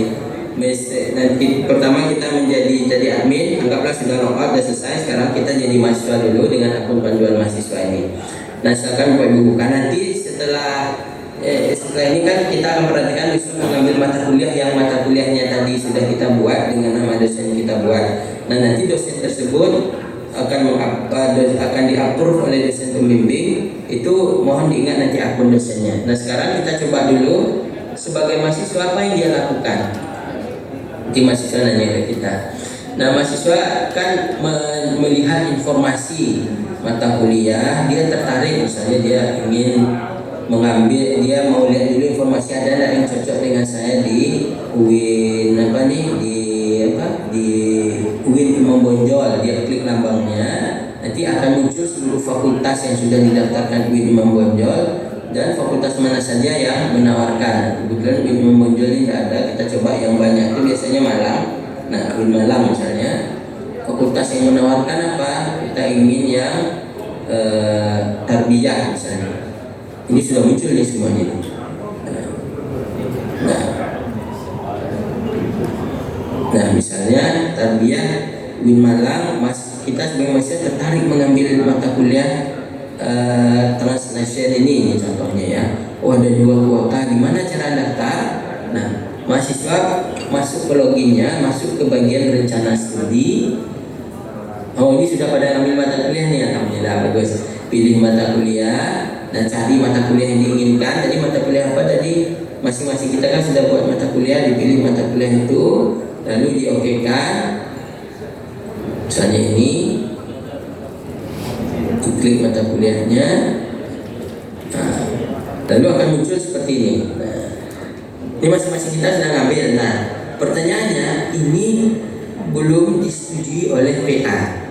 Nanti pertama kita jadi admin, anggaplah sudah login, sudah selesai. Sekarang kita jadi mahasiswa dulu dengan akun panduan mahasiswa ini. Nah, silakan Bapak Ibu buka. Nanti setelah ini kan kita akan perhatikan bisa mengambil mata kuliah yang mata kuliahnya tadi sudah kita buat dengan nama dosen yang kita buat. Nah, nanti dosen tersebut akan di-approve oleh dosen pembimbing. Itu mohon diingat nanti akun dosennya. Nah, sekarang kita coba dulu sebagai mahasiswa apa yang dia lakukan. Nanti mahasiswa nanya ke kita. Nah, mahasiswa kan melihat informasi mata kuliah, dia tertarik, misalnya dia ingin mengambil, dia mau lihat dulu informasi ada nggak yang cocok dengan saya di UIN di UIN Imam Bonjol. Dia klik lambangnya, nanti akan muncul seluruh fakultas yang sudah didaftarkan UIN Imam Bonjol dan fakultas mana saja yang menawarkan. Kebetulan UIN Imam Bonjol ini tidak ada, kita coba yang banyak itu biasanya Malang. Nah, UIN Malang misalnya, fakultas yang menawarkan apa? Kita ingin yang tarbiyah misalnya. Ini sudah muncul nih semuanya. Nah, misalnya tarbiyah UIN Malang, kita sebagai mahasiswa tertarik mengambil mata kuliah translation ini contohnya ya. Oh, ada 2 kuota, gimana cara daftar? Nah, mahasiswa masuk ke loginnya, masuk ke bagian rencana studi. Oh, ini sudah pada ambil mata kuliah nih, alhamdulillah bagus. Pilih mata kuliah. Nah, cari mata kuliah yang diinginkan. Jadi mata kuliah apa tadi? Masing-masing kita kan sudah buat mata kuliah, dipilih mata kuliah itu, lalu di-OK-kan. Misalnya ini, diklik mata kuliahnya. Nah, lalu akan muncul seperti ini. Nah, ini masing-masing kita sedang ngambil. Nah, pertanyaannya ini belum disetujui oleh PA,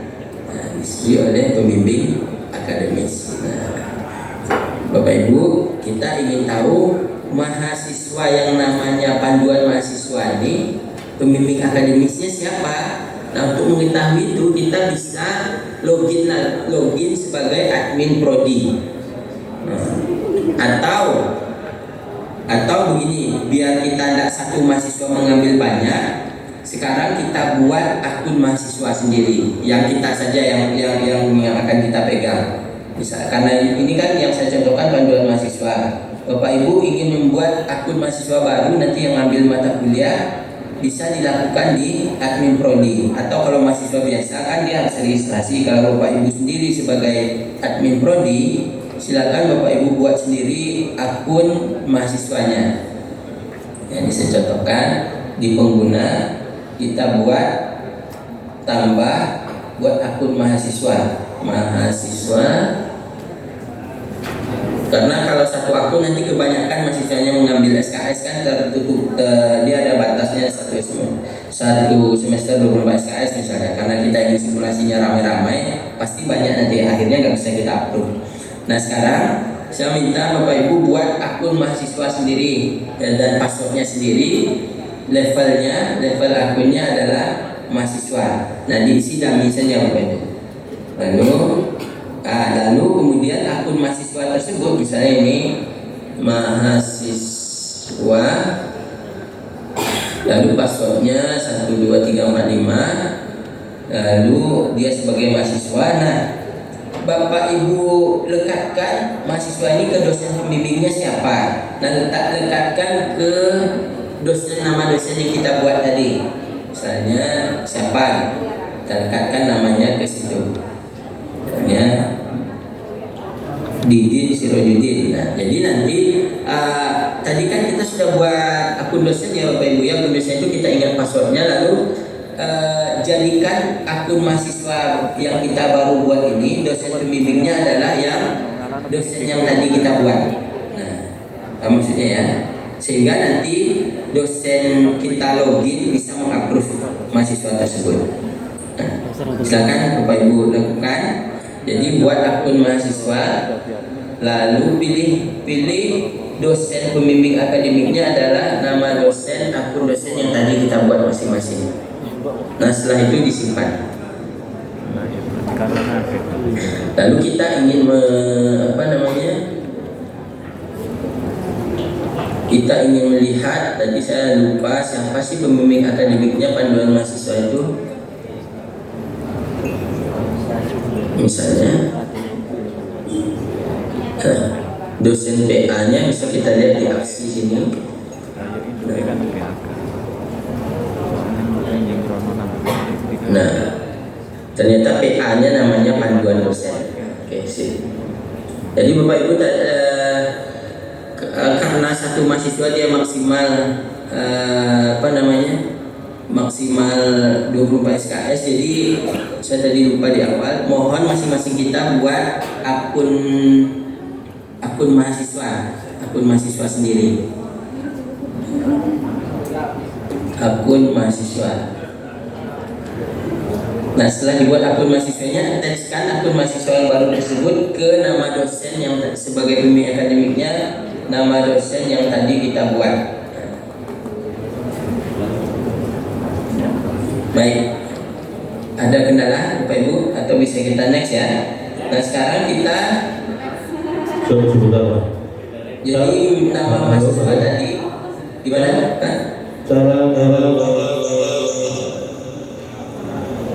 disetujui oleh pembimbing akademis. Nah, Bapak Ibu, kita ingin tahu mahasiswa yang namanya panduan mahasiswa ini pembimbing akademisnya siapa. Nah, untuk mengetahui itu kita bisa login sebagai admin prodi. Atau begini, biar kita tidak satu mahasiswa mengambil banyak, sekarang kita buat akun mahasiswa sendiri yang kita saja yang akan kita pegang. Misal, karena ini kan yang saya contohkan panduan mahasiswa. Bapak Ibu ingin membuat akun mahasiswa baru, nanti yang ambil mata kuliah bisa dilakukan di admin prodi. Atau kalau mahasiswa biasa kan dia harus registrasi. Kalau Bapak Ibu sendiri sebagai admin prodi, silakan Bapak Ibu buat sendiri akun mahasiswanya. Yang saya contohkan di pengguna, kita buat buat akun mahasiswa. Karena kalau satu akun nanti kebanyakan mahasiswanya mengambil SKS kan tertutup, dia ada batasnya satu semester 24 SKS misalnya. Karena kita ingin simulasinya ramai-ramai, pasti banyak nanti akhirnya nggak bisa kita approve. Nah, sekarang saya minta Bapak Ibu buat akun mahasiswa sendiri dan passwordnya sendiri. Level akunnya adalah mahasiswa. Nah, diisi dummy saja Bapak Ibu. Lalu kemudian akun mahasiswa tersebut, misalnya ini mahasiswa, lalu passwordnya 12345, lalu dia sebagai mahasiswa. Nah, Bapak Ibu lekatkan mahasiswa ini ke dosen pembimbingnya siapa. Dan lekatkan ke dosen, nama dosen yang kita buat tadi. Misalnya siapa, kita lekatkan namanya ke situ. Misalnya Didin Sirojudin. Nah, jadi nanti tadi kan kita sudah buat akun dosen ya Bapak Ibu ya. Akun dosen itu kita ingat passwordnya, lalu jadikan akun mahasiswa yang kita baru buat ini, dosen pembimbingnya adalah yang dosen yang tadi kita buat. Nah, apa maksudnya ya? Sehingga nanti dosen kita login bisa mengapprove mahasiswa tersebut. Nah, silakan Bapak Ibu lakukan. Jadi buat akun mahasiswa, lalu pilih dosen pembimbing akademiknya adalah nama dosen, akun dosen yang tadi kita buat masing-masing. Nah, setelah itu disimpan. Lalu kita ingin kita ingin melihat, tadi saya lupa siapa sih pembimbing akademiknya panduan mahasiswa itu. Misalnya dosen PA-nya bisa kita lihat di aksi sini. Nah, ternyata PA-nya namanya panduan dosen. Oke, sip. Jadi Bapak Ibu karena satu mahasiswa dia maksimal maksimal 24 SKS, jadi saya tadi lupa di awal, mohon masing-masing kita buat akun mahasiswa sendiri, akun mahasiswa. Nah, setelah dibuat akun mahasiswanya, attachkan akun mahasiswa yang baru tersebut ke nama dosen yang sebagai pembimbing akademiknya, nama dosen yang tadi kita buat. Baik, ada kendala Bapak Ibu atau bisa kita next ya. Nah, sekarang kita sebentar Pak. jadi nama mahasiswa tadi gimana Pak? Cara